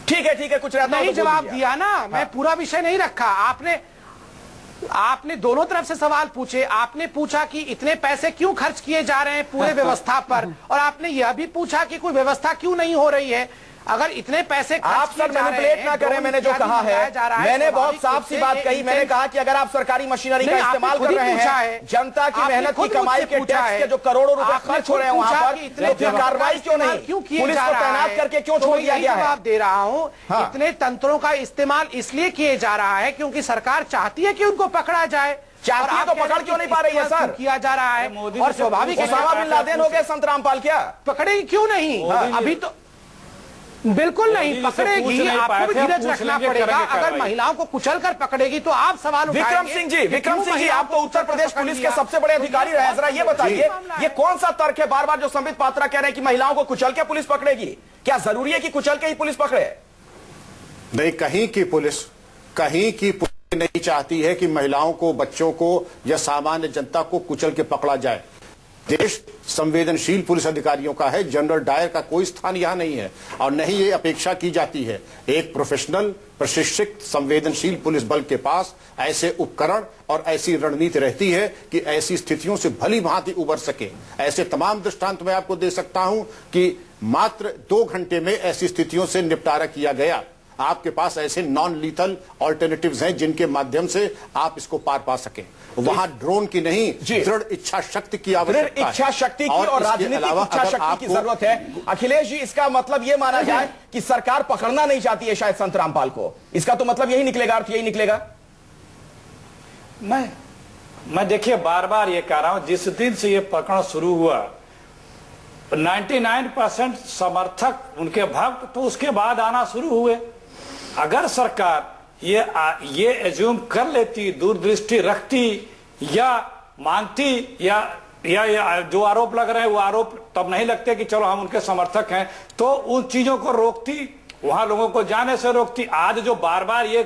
ठीक है, ठीक है, कुछ रहता नहीं जवाब दिया ना, मैं पूरा विषय नहीं रखा। आपने दोनों तरफ से सवाल पूछे। आपने पूछा कि इतने पैसे क्यों खर्च किए जा रहे हैं पूरे व्यवस्था पर, और आपने यह भी पूछा कि कोई व्यवस्था क्यों नहीं हो रही है। अगर इतने पैसे आप सर मैनिपुलेट ना करें, मैंने जो कहा है, मैंने बहुत साफ सी बात कही। मैंने कहा कि अगर आप सरकारी मशीनरी का इस्तेमाल कर रहे हैं, जनता की मेहनत की कमाई के टैक्स के जो करोड़ों रुपए खर्च हो रहे हैं वहां पर, तो फिर कार्रवाई क्यों नहीं? पुलिस को तैनात करके क्यों छोड़ दिया गया है? जवाब दे रहा हूं, इतने तंत्रों का इस्तेमाल इसलिए किए जा रहा है क्योंकि सरकार चाहती है कि उनको पकड़ा जाए। चाहती है तो पकड़ क्यों नहीं पा रही है सर? किया जा रहा है, और स्वाभाविक ओसामा बिन लादेन हो गए संत रामपाल, क्या पकड़ेगी क्यों नहीं? अभी तो बिल्कुल नहीं पकड़ेगी, आपको भी धीरज रखना पड़ेगा। अगर महिलाओं को कुचल कर पकड़ेगी तो आप सवाल उठाएंगे। विक्रम सिंह जी, आप तो उत्तर प्रदेश पुलिस के सबसे बड़े अधिकारी रहे हैं, जरा ये बताइए, ये कौन सा तर्क है बार बार जो संबित पात्रा कह रहे हैं कि महिलाओं को कुचल के पुलिस पकड़ेगी? क्या जरूरी है कि कुचल के ही पुलिस पकड़े? नहीं, कहीं की पुलिस नहीं चाहती है कि महिलाओं को, बच्चों को या सामान्य जनता को कुचल के पकड़ा जाए। देश संवेदनशील पुलिस अधिकारियों का है, जनरल डायर का कोई स्थान यहां नहीं है, और नहीं ये अपेक्षा की जाती है। एक प्रोफेशनल, प्रशिक्षित, संवेदनशील पुलिस बल के पास ऐसे उपकरण और ऐसी रणनीति रहती है कि ऐसी स्थितियों से भली भांति उबर सके। ऐसे तमाम दृष्टांत मैं आपको दे सकता हूं कि मात्र 2 घंटे में ऐसी स्थितियों से निपटारा किया गया, आपके पास ऐसे नॉन लीथल ऑल्टरनेटिव्स हैं जिनके माध्यम से आप इसको पार पा सकें। वहां ड्रोन की नहीं, दृढ़ इच्छा शक्ति की आवश्यकता है, इच्छा शक्ति की और राजनीतिक इच्छा शक्ति की जरूरत है। अखिलेश जी, इसका मतलब यह माना जाए कि सरकार पकड़ना नहीं चाहती है शायद संत रामपाल को, इसका तो मतलब यही निकलेगा, अर्थ यही निकलेगा। मैं देखिए बार बार ये कह रहा हूं, जिस दिन से ये प्रकरण शुरू हुआ 99% समर्थक उनके भक्त तो उसके बाद आना शुरू हुए। अगर सरकार ये एज्यूम कर लेती, दूरदृष्टि रखती या मानती या जो आरोप लग रहे हैं वो आरोप तब नहीं लगते कि चलो हम उनके समर्थक हैं, तो उन चीजों को रोकती, वहां लोगों को जाने से रोकती। आज जो बार बार ये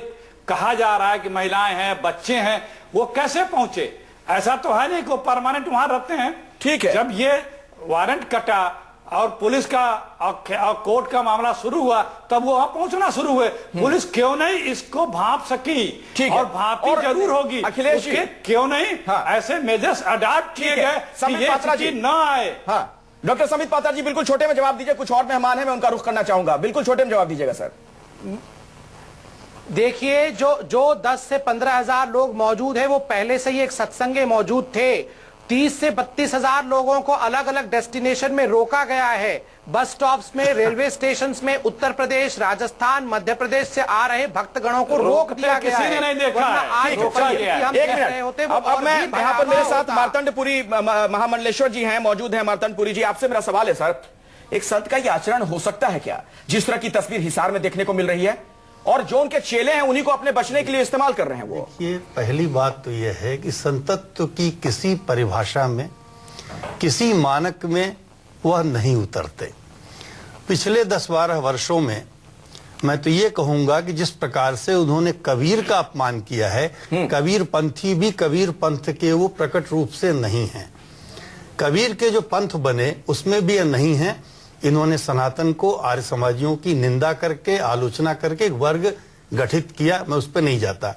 कहा जा रहा है कि महिलाएं हैं, बच्चे हैं, वो कैसे पहुंचे? ऐसा तो है नहीं कि वो परमानेंट वहां रहते हैं। ठीक है, जब ये वारंट कटा और पुलिस का और कोर्ट का मामला शुरू हुआ तब वो वहां पहुंचना शुरू हुए। पुलिस क्यों नहीं इसको भांप सकी? और भांपी जरूर होगी। अखिलेश जी, क्यों नहीं ऐसे मेजर्स अडॉप्ट किए गए कि ये चीज न आए? डॉक्टर समित पात्रा जी, बिल्कुल छोटे में जवाब दीजिए, कुछ और मेहमान है, मैं उनका रुख करना चाहूंगा, बिल्कुल छोटे में जवाब दीजिएगा सर। देखिए, जो 10 से 15 हजार लोग मौजूद हैं वो पहले से ही एक सत्संग में मौजूद थे। 30 से 32 हजार लोगों को अलग अलग डेस्टिनेशन में रोका गया है, बस स्टॉप्स में, रेलवे स्टेशंस में। उत्तर प्रदेश, राजस्थान, मध्य प्रदेश से आ रहे भक्तगणों को रोक दिया गया है। किसी ने नहीं देखा है। आज एक मिनट, अब मैं यहाँ पर मेरे साथ मार्तंडपुरी महामंडलेश्वर जी हैं, मौजूद हैं। मार्तंडपुरी जी, आपसे मेरा सवाल है सर, एक संत का ये आचरण हो सकता है क्या, जिस तरह की तस्वीर हिसार में देखने को मिल रही है, और जो उनके चेले हैं उन्हीं को अपने बचने के लिए इस्तेमाल कर रहे हैं? वो देखिए, पहली बात तो यह है कि संतत्व की किसी परिभाषा में, किसी मानक में वह नहीं उतरते। पिछले 10-12 वर्षों में मैं तो ये कहूंगा कि जिस प्रकार से उन्होंने कबीर का अपमान किया है, कबीर पंथी भी कबीर पंथ के वो प्रकट रूप से नहीं है। कबीर के जो पंथ बने उसमें भी यह नहीं है। इन्होंने सनातन को, आर्य समाजियों की निंदा करके, आलोचना करके एक वर्ग गठित किया। मैं उस पर नहीं जाता।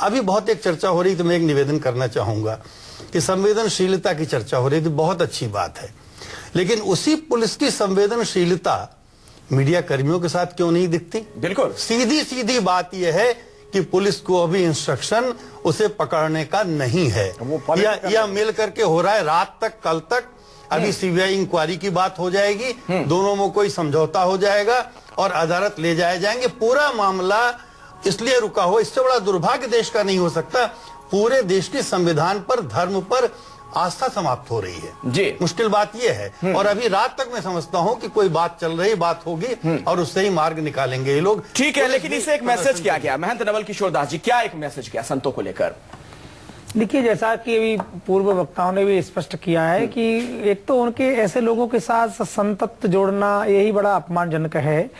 अभी बहुत एक चर्चा हो रही थी, मैं एक निवेदन करना चाहूंगा कि संवेदनशीलता की चर्चा हो रही थी, बहुत अच्छी बात है, लेकिन उसी पुलिस की संवेदनशीलता मीडिया कर्मियों के साथ क्यों नहीं दिखती? बिल्कुल सीधी सीधी बात यह है कि पुलिस को अभी इंस्ट्रक्शन उसे पकड़ने का नहीं है, या मिल करके हो रहा है। रात तक, कल तक अभी सीबीआई इंक्वायरी की बात हो जाएगी, दोनों में कोई समझौता हो जाएगा और अदालत ले जाए जाएंगे। पूरा मामला इसलिए रुका हो, इससे बड़ा दुर्भाग्य देश का नहीं हो सकता। पूरे देश के संविधान पर, धर्म पर आस्था समाप्त हो रही है जी। मुश्किल बात यह है, और अभी रात तक मैं समझता हूं कि कोई बात चल रही, बात होगी और उससे ही मार्ग निकालेंगे ये लोग। ठीक है, लेकिन इसे एक मैसेज क्या गया? महंत नवल किशोर दास जी, क्या एक मैसेज गया संतों को लेकर? देखिए, जैसा कि अभी पूर्व वक्ताओं ने भी स्पष्ट किया है कि एक तो उनके ऐसे लोगों के साथ संतत्व जोड़ना यही बड़ा अपमानजनक है।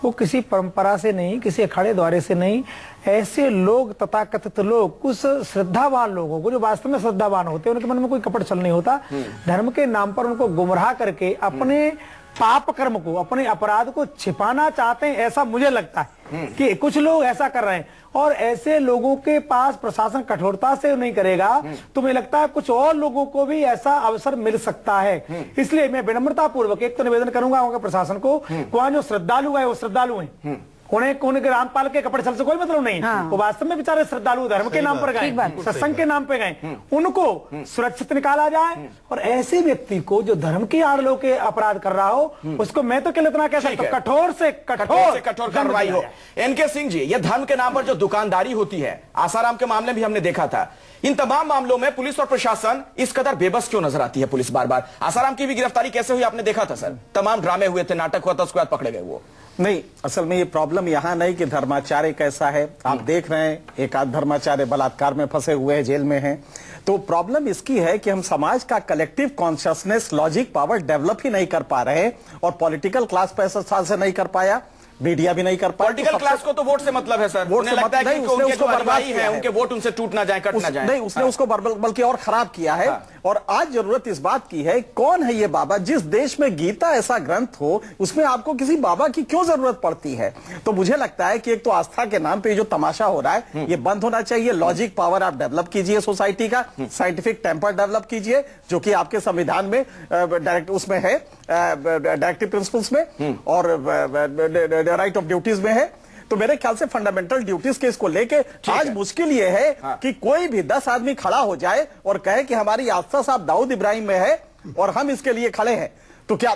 वो किसी परंपरा से नहीं, किसी अखाड़े द्वारे से नहीं, ऐसे लोग, तथाकथित लोग, कुछ श्रद्धावान लोगों को, जो वास्तव में श्रद्धावान होते हैं, उनके मन में कोई कपट छल नहीं होता, धर्म के नाम पर उनको गुमराह करके अपने पाप कर्म को, अपने अपराध को छिपाना चाहते हैं, ऐसा मुझे लगता है कि कुछ लोग ऐसा कर रहे हैं। और ऐसे लोगों के पास प्रशासन कठोरता से नहीं करेगा तो मुझे लगता है कुछ और लोगों को भी ऐसा अवसर मिल सकता है। इसलिए मैं विनम्रता पूर्वक एक तो निवेदन करूंगा वहां के प्रशासन को, वहां जो श्रद्धालु है वो श्रद्धालु हैं, उनके रामपाल के कपड़े छल से कोई मतलब नहीं। वो वास्तव में बेचारे श्रद्धालु धर्म के नाम पर गए, सत्संग के नाम पे गए, उनको सुरक्षित निकाला जाए। और ऐसे व्यक्ति को जो धर्म की आड़ लोग के अपराध कर रहा हो, उसको मैं तो केवल इतना कह सकता हूं, कठोर से कठोर कार्रवाई हो। एनके सिंह जी, ये धर्म के नाम पर जो दुकानदारी होती है, आसाराम के मामले भी हमने देखा था, इन तमाम मामलों में पुलिस और प्रशासन इस कदर बेबस क्यों नजर आती है? पुलिस बार बार, आसाराम की भी गिरफ्तारी कैसे हुई आपने देखा था सर, तमाम ड्रामे हुए थे, नाटक हुआ था, उसके बाद पकड़े गए वो। नहीं, असल में ये प्रॉब्लम यहाँ नहीं कि धर्माचार्य कैसा है। आप देख रहे हैं एक आध धर्माचार्य बलात्कार में फंसे हुए हैं, जेल में हैं। तो प्रॉब्लम इसकी है कि हम समाज का collective consciousness, logic power develop ही नहीं कर पा रहे, और पॉलिटिकल क्लास 65 साल से नहीं कर पाया, मीडिया भी नहीं कर पाया। पॉलिटिकल क्लास को तो वोट से मतलब है सर, वोट से लगता है कि उसने उसको बर्बाद है, उनके वोट उनसे टूट ना जाए, कट ना जाए। नहीं, उसने उसको बल्कि और खराब किया है। और आज जरूरत इस बात की है, कौन है ये बाबा? जिस देश में गीता ऐसा ग्रंथ हो, उसमें आपको किसी बाबा की क्यों जरूरत पड़ती है? तो मुझे लगता है कि एक तो आस्था के नाम पे जो तमाशा हो रहा है, ये बंद होना चाहिए। लॉजिक पावर आप डेवलप कीजिए सोसाइटी का, साइंटिफिक टेम्पर डेवलप कीजिए, जो कि आपके संविधान में डायरेक्ट उसमें है, डायरेक्टिव प्रिंसिपल्स में और राइट ऑफ ड्यूटीज में है। तो मेरे ख्याल से फंडामेंटल ड्यूटीज के इसको लेके आज मुश्किल ये है कि कोई भी 10 आदमी खड़ा हो जाए और कहे कि हमारी आस्था साहब दाऊद इब्राहिम में है और हम इसके लिए खड़े हैं, तो क्या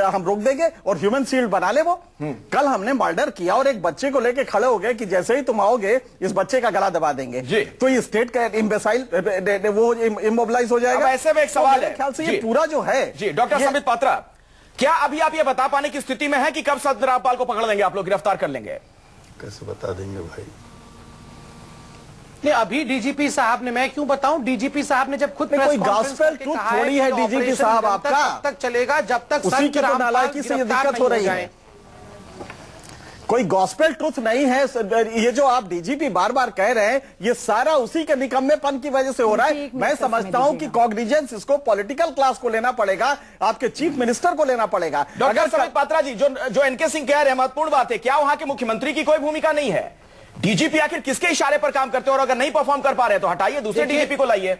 हम रोक देंगे और ह्यूमन शील्ड बना ले वो? कल हमने मर्डर किया और एक बच्चे को लेके खड़े हो गए कि जैसे ही तुम आओगे इस बच्चे का गला दबा देंगे, तो ये स्टेट का इम्बेसाइल वो इमोबिलाइज हो जाएगा। ऐसे में एक सवाल है, ख्याल से ये पूरा जो है जी डॉक्टर संबित पात्रा, क्या अभी आप ये बता पाने की स्थिति में है कि कब संत रामपाल को पकड़ लेंगे आप लोग, गिरफ्तार कर लेंगे? कैसे बता देंगे भाई? नहीं, अभी डीजीपी साहब ने, मैं क्यों बताऊं, डीजीपी साहब ने जब खुद कोई गॉस्पेल ट्रूथ थोड़ी है डीजीपी साहब आपका, तब तक चलेगा जब तक उसी की तो नालायकी से ये दिक्कत हो रही है। कोई गॉस्पेल ट्रूथ नहीं है। ये जो आप डीजीपी बार बार कह रहे हैं ये सारा उसी के निकम्मेपन की वजह से हो रहा है। मैं समझता हूं कि कॉग्निजेंस इसको पॉलिटिकल क्लास को लेना पड़ेगा, आपके चीफ मिनिस्टर को लेना पड़ेगा। डॉक्टर संबित पात्रा जी, जो एनके सिंह कह रहे हैं महत्वपूर्ण बात है, क्या वहां के मुख्यमंत्री की कोई भूमिका नहीं है? डीजीपी आखिर किसके इशारे पर काम करते हैं, और अगर नहीं परफॉर्म कर पा रहे तो हटाइए, दूसरे डीजीपी को लाइए।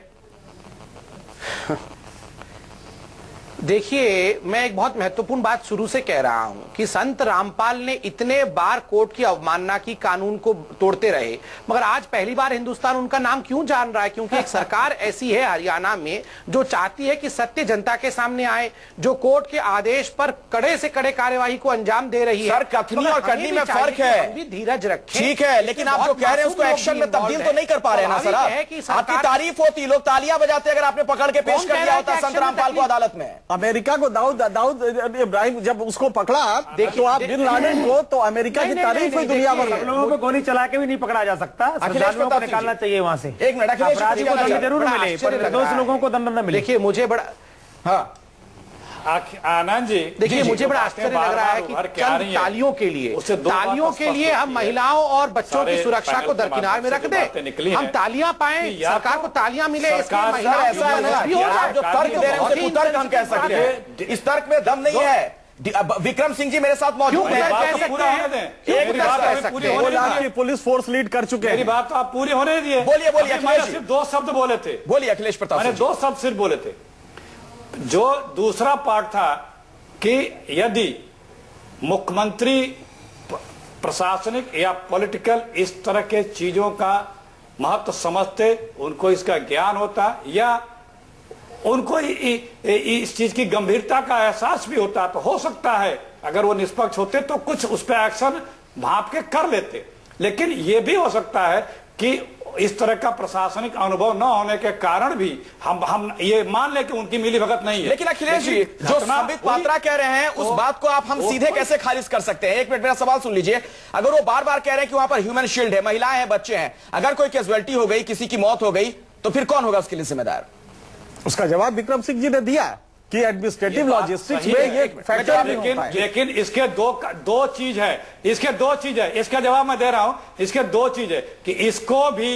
देखिए, मैं एक बहुत महत्वपूर्ण बात शुरू से कह रहा हूं कि संत रामपाल ने इतने बार कोर्ट की अवमानना की, कानून को तोड़ते रहे, मगर आज पहली बार हिंदुस्तान उनका नाम क्यों जान रहा है? क्योंकि एक सरकार ऐसी है हरियाणा में जो चाहती है कि सत्य जनता के सामने आए, जो कोर्ट के आदेश पर कड़े से कड़े कार्यवाही को अंजाम दे रही है। सर, कथनी और करनी में फर्क है। हम भी धीरज रखें, ठीक है, लेकिन आप जो कह रहे हैं उसको एक्शन में तब्दील तो नहीं कर पा रहे ना सर। आपकी तारीफ होती, लोग तालियां बजाते अगर आपने पकड़ के पेश कर दिया होता संत रामपाल को अदालत में। अमेरिका को दाऊद इब्राहिम जब उसको पकड़ा तो आप बिन लादेन को, तो अमेरिका की तारीफ हुई दुनिया भर में। लोगों को गोली चला के भी नहीं पकड़ा जा सकता, श्रद्धालुओं को निकालना चाहिए वहां से। एक मिनट, अपराधी को दंड जरूर मिले पर निर्दोष लोगों को दंड न मिले। देखिए, मुझे बड़ा आनंद जी, देखिए मुझे बड़ा आश्चर्य लग रहा है कि चंद तालियों के लिए हम महिलाओं और बच्चों की सुरक्षा को दरकिनार में रख दें। हम तालियां पाएं, सरकार को तालियां मिले, इसके महिलाओं ऐसा है, जो तर्क दे रहे हैं उसे कुतर्क हम कह सकते हैं, इस तर्क में दम नहीं है। विक्रम सिंह जी मेरे साथ मौजूद हैं, पुलिस फोर्स लीड कर चुके हैं। मेरी बात तो आप पूरी होने दिए। बोलिए अखिलेश, सिर्फ 2 शब्द बोले थे। बोलिए अखिलेश प्रताप, मैंने 2 शब्द सिर्फ बोले थे। जो दूसरा पार्ट था कि यदि मुख्यमंत्री प्रशासनिक या पॉलिटिकल इस तरह के चीजों का महत्व समझते, उनको इसका ज्ञान होता या उनको इस चीज की गंभीरता का एहसास भी होता, तो हो सकता है अगर वो निष्पक्ष होते तो कुछ उस पर एक्शन भाप के कर लेते। लेकिन ये भी हो सकता है कि इस तरह का प्रशासनिक अनुभव न होने के कारण भी हम ये मान लें कि उनकी मिलीभगत नहीं है। लेकिन अखिलेश जी, जो संबित पात्रा कह रहे हैं उस बात को आप हम सीधे कैसे खारिज कर सकते हैं? एक मिनट मेरा सवाल सुन लीजिए। अगर वो बार बार कह रहे हैं कि वहां पर ह्यूमन शील्ड है, महिलाएं हैं, बच्चे हैं, अगर कोई कैजुअलिटी हो गई, किसी की मौत हो गई, तो फिर कौन होगा उसके लिए जिम्मेदार? उसका जवाब विक्रम सिंह जी ने दिया कि एडमिनिस्ट्रेटिव लॉजिस्टिक्स में ये फैक्टर नहीं होता है। लेकिन इसके दो चीज है, इसका जवाब मैं दे रहा हूं। इसके 2 चीज है कि इसको भी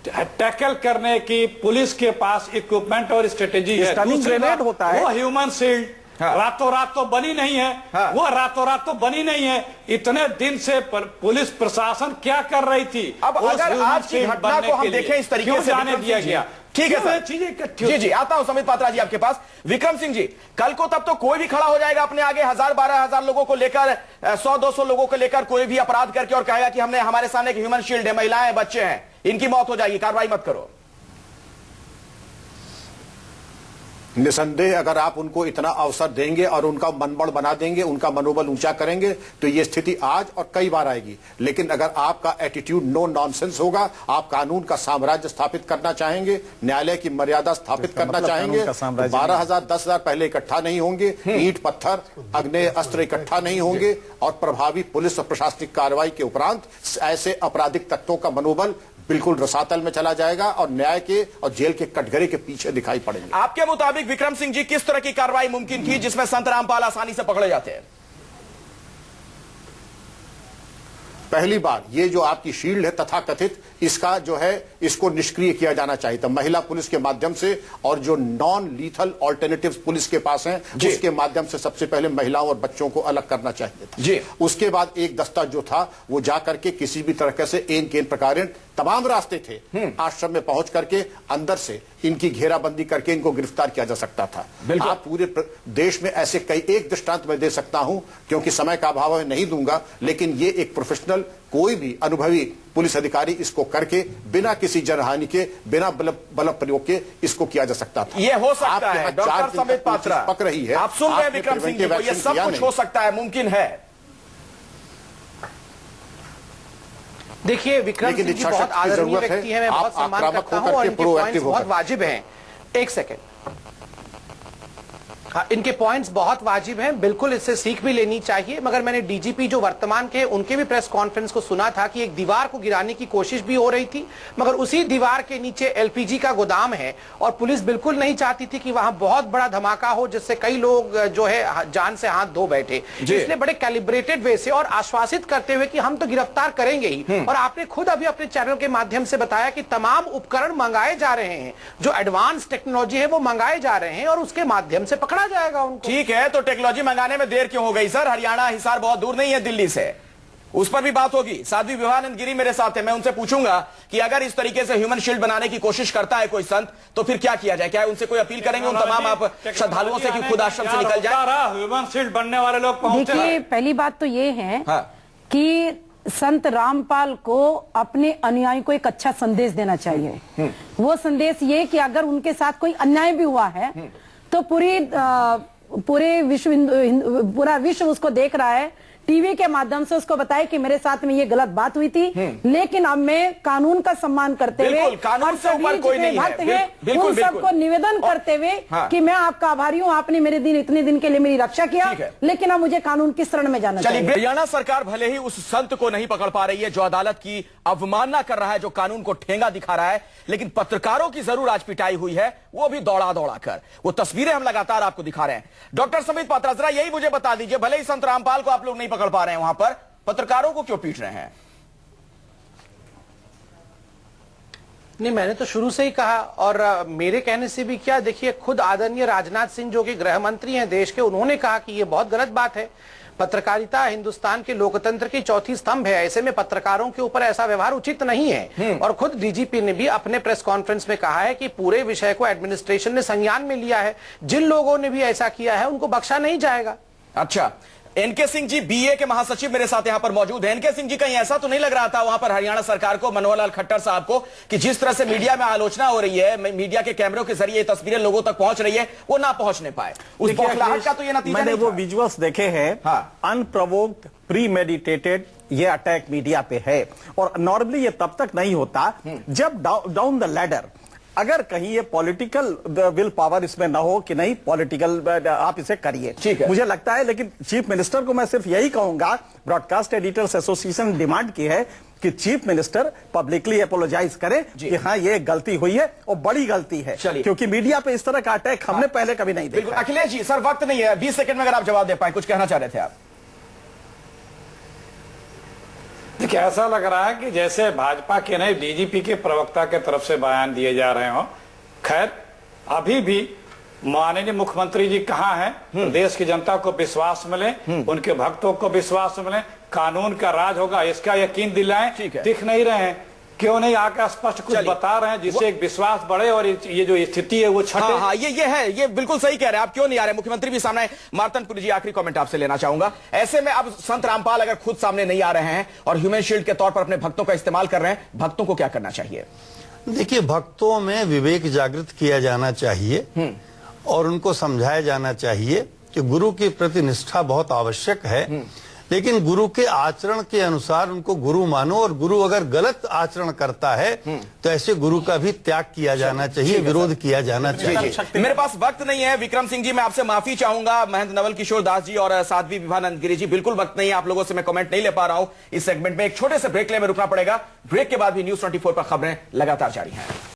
टैकल करने की पुलिस के पास इक्विपमेंट और स्ट्रेटेजी है। ग्रेनेड होता है, वो ह्यूमन शील्ड रातों रात तो बनी नहीं है। वो रातों रात तो बनी नहीं है। इतने दिन से पुलिस प्रशासन क्या कर रही थी? अब अगर आज की घटना को हम देखें इस तरीके से जाने दिया गया, ठीक है सर। जी आता हूं संबित पात्रा जी आपके पास। विक्रम सिंह जी, कल को तब तो कोई भी खड़ा हो जाएगा अपने आगे 1000-12,000 लोगों को लेकर, 100-200 लोगों को लेकर, कोई भी अपराध करके और कहेगा कि हमने, हमारे सामने एक ह्यूमन शील्ड है, महिलाएं, बच्चे हैं, इनकी मौत हो जाएगी, कार्रवाई मत करो। निसंदेह अगर आप उनको इतना अवसर देंगे और उनका मनबल बना देंगे, उनका मनोबल ऊंचा करेंगे, तो ये स्थिति आज और कई बार आएगी। लेकिन अगर आपका एटीट्यूड नो नॉनसेंस होगा, आप कानून का साम्राज्य स्थापित करना चाहेंगे, न्यायालय की मर्यादा स्थापित करना चाहेंगे, 12,000 10,000 पहले इकट्ठा नहीं होंगे, ईंट पत्थर अग्नेय अस्त्र इकट्ठा नहीं होंगे, और प्रभावी पुलिस और प्रशासनिक कार्रवाई के उपरांत ऐसे आपराधिक तत्वों का मनोबल बिल्कुल रसातल में चला जाएगा और न्याय के और जेल के कटघरे के पीछे दिखाई पड़ेंगे। आपके मुताबिक विक्रम सिंह जी, किस तरह की कार्रवाई मुमकिन थी जिसमें संत रामपाल आसानी से पकड़े जाते हैं? पहली बार ये जो आपकी शील्ड है तथाकथित, इसका जो है इसको निष्क्रिय किया जाना चाहिए था महिला पुलिस के माध्यम से, और जो नॉन लीथल ऑल्टरनेटिव्स पुलिस के पास हैं उसके माध्यम से सबसे पहले महिलाओं और बच्चों को अलग करना चाहिए था। जी। उसके बाद एक दस्ता जो था वो जाकर के किसी भी तरह से एन केन प्रकार तमाम रास्ते थे आश्रम में पहुंच करके अंदर से इनकी घेराबंदी करके इनको गिरफ्तार किया जा सकता था। आप पूरे देश में ऐसे कई एक दृष्टांत मैं दे सकता हूं, क्योंकि समय का अभाव है नहीं दूंगा, लेकिन ये एक प्रोफेशनल कोई भी अनुभवी पुलिस अधिकारी इसको करके बिना किसी जनहानि के, बिना बल प्रयोग के इसको किया जा सकता था। ये हो सकता है डॉक्टर संबित पात्रा, पक रही है। आप सुन रहे हैं विक्रम सिंह जी को, ये सब कुछ हो सकता है, मुमकिन है। देखिए विक्रम सिंह जी बहुत आदरणीय व्यक्ति है, मैं बहुत सम्मान करता हूं और इनके पॉइंट्स बहुत वाजिब हैं। एक सेकंड, हाँ, इनके पॉइंट्स बहुत वाजिब हैं, बिल्कुल इससे सीख भी लेनी चाहिए। मगर मैंने डीजीपी जो वर्तमान के उनके भी प्रेस कॉन्फ्रेंस को सुना था कि एक दीवार को गिराने की कोशिश भी हो रही थी, मगर उसी दीवार के नीचे एलपीजी का गोदाम है और पुलिस बिल्कुल नहीं चाहती थी कि वहां बहुत बड़ा धमाका हो जिससे कई लोग जो है जान से हाथ धो बैठे। इसलिए बड़े कैलिब्रेटेड वे से और आश्वासित करते हुए कि हम तो गिरफ्तार करेंगे ही, और आपने खुद अभी अपने चैनल के माध्यम से बताया कि तमाम उपकरण मंगाए जा रहे हैं, जो एडवांस टेक्नोलॉजी है वो मंगाए जा रहे हैं और उसके माध्यम से पकड़ा जाएगा उनको। ठीक है, तो टेक्नोलॉजी मंगाने में देर क्यों हो गई सर? हरियाणा हिसार बहुत दूर नहीं है दिल्ली से, उस पर भी बात होगी। साध्वी विवाहानंद गिरी मेरे साथ है, मैं उनसे पूछूंगा कि अगर इस तरीके से ह्यूमन शील्ड बनाने की कोशिश करता है कोई संत, तो फिर क्या किया जाए? क्या उनसे कोई अपील करेंगे उन तमाम आप श्रद्धालुओं से कि खुद आश्रम से निकल जाए? ह्यूमन शील्ड बनने वाले लोग पहुंचे। देखिए, पहली बात तो ये है कि संत रामपाल को अपने अनुयायी को एक अच्छा संदेश देना चाहिए। वो संदेश ये कि अगर उनके साथ कोई अन्याय भी हुआ है तो पूरा विश्व उसको देख रहा है, टीवी के माध्यम से उसको बताए कि मेरे साथ में ये गलत बात हुई थी, लेकिन अब मैं कानून का सम्मान करते हुए कानून से ऊपर कोई नहीं है, उन सबको निवेदन करते हुए कि मैं आपका आभारी हूँ, आपने मेरे इतने दिन के लिए मेरी रक्षा किया, लेकिन अब मुझे कानून की शरण में जाना चाहिए। हरियाणा सरकार भले ही उस संत को नहीं पकड़ पा रही है जो अदालत की अवमानना कर रहा है, जो कानून को ठेंगा दिखा रहा है, लेकिन पत्रकारों की जरूर आज पिटाई हुई है, वो भी दौड़ा दौड़ा कर। वो तस्वीरें हम लगातार आपको दिखा रहे हैं। डॉक्टर संबित पात्रा, जरा यही मुझे बता दीजिए, भले ही संत रामपाल को आप लोग नहीं पकड़ पा रहे हैं, वहां पर पत्रकारों को क्यों पीट रहे हैं? नहीं, मैंने तो शुरू से ही कहा, और मेरे कहने से भी क्या, देखिए खुद आदरणीय राजनाथ सिंह जो कि गृह मंत्री हैं देश के, उन्होंने कहा कि ये बहुत गलत बात है। पत्रकारिता हिंदुस्तान के लोकतंत्र की चौथी स्तंभ है, ऐसे में पत्रकारों के ऊपर ऐसा व्यवहार उचित नहीं है। और खुद डीजीपी ने भी अपने प्रेस कॉन्फ्रेंस में कहा है कि पूरे विषय को एडमिनिस्ट्रेशन ने संज्ञान में लिया है, जिन लोगों ने भी ऐसा किया है उनको बख्शा नहीं जाएगा। अच्छा, एनके सिंह जी बीए के महासचिव मेरे साथ यहां पर मौजूद हैं। एनके सिंह जी, कहीं ऐसा तो नहीं लग रहा था वहां पर हरियाणा सरकार को, मनोहर लाल खट्टर साहब को, कि जिस तरह से मीडिया में आलोचना हो रही है, मीडिया के कैमरों के जरिए तस्वीरें लोगों तक पहुंच रही है, वो ना पहुंचने पाए? उस बौखलाहट का तो ये नतीजा मैंने नहीं वो था। विजुअल्स देखे हैं, अनप्रोवोक्ड प्रीमेडिटेटेड ये अटैक मीडिया पे है, और नॉर्मली ये तब तक नहीं होता जब डाउन द लैडर अगर कहीं ये पॉलिटिकल विल पावर इसमें ना हो कि नहीं पॉलिटिकल आप इसे करिए, ठीक है, मुझे लगता है। लेकिन चीफ मिनिस्टर को मैं सिर्फ यही कहूंगा, ब्रॉडकास्ट एडिटर्स एसोसिएशन ने डिमांड की है कि चीफ मिनिस्टर पब्लिकली अपोलोजाइज करें कि हाँ ये गलती हुई है और बड़ी गलती है, क्योंकि मीडिया पे इस तरह का अटैक हमने पहले कभी नहीं देखा। अखिलेश जी, सर वक्त नहीं है, 20 सेकंड में अगर आप जवाब दे पाए, कुछ कहना चाह रहे थे आप? देखिए, ऐसा लग रहा है कि जैसे भाजपा के नहीं डीजीपी के प्रवक्ता के तरफ से बयान दिए जा रहे हो। खैर, अभी भी माननीय मुख्यमंत्री जी कहाँ हैं? देश की जनता को विश्वास मिले, उनके भक्तों को विश्वास मिले, कानून का राज होगा इसका यकीन दिलाएं। दिख नहीं रहे हैं, क्यों नहीं आकर स्पष्ट कुछ बता रहे हैं जिससे एक विश्वास बढ़े और ये जो स्थिति है वो छटे। हाँ, ये है, ये बिल्कुल सही कह रहे हैं आप। क्यों नहीं आ रहे? मुख्यमंत्री भी सामने। मार्तनपुरी जी, आखिरी कमेंट आपसे लेना चाहूंगा। ऐसे में अब संत रामपाल अगर खुद सामने नहीं आ रहे हैं और ह्यूमन शील्ड के तौर पर अपने भक्तों का इस्तेमाल कर रहे हैं, भक्तों को क्या करना चाहिए? देखिए, भक्तों में विवेक जागृत किया जाना चाहिए और उनको समझाया जाना चाहिए कि गुरु के प्रति निष्ठा बहुत आवश्यक है, लेकिन गुरु के आचरण के अनुसार उनको गुरु मानो, और गुरु अगर गलत आचरण करता है तो ऐसे गुरु का भी त्याग किया जाना चाहिए, विरोध किया जाना चाहिए। मेरे पास वक्त नहीं है। विक्रम सिंह जी, मैं आपसे माफी चाहूंगा। महेंद्र नवल किशोर दास जी और साध्वी विवाहानंद गिरी जी, बिल्कुल वक्त नहीं है, आप लोगों से मैं कमेंट नहीं ले पा रहा हूं इस सेगमेंट में। एक छोटे से ब्रेक ले में रुकना पड़ेगा। ब्रेक के बाद भी न्यूज़ 24 पर खबरें लगातार जारी हैं।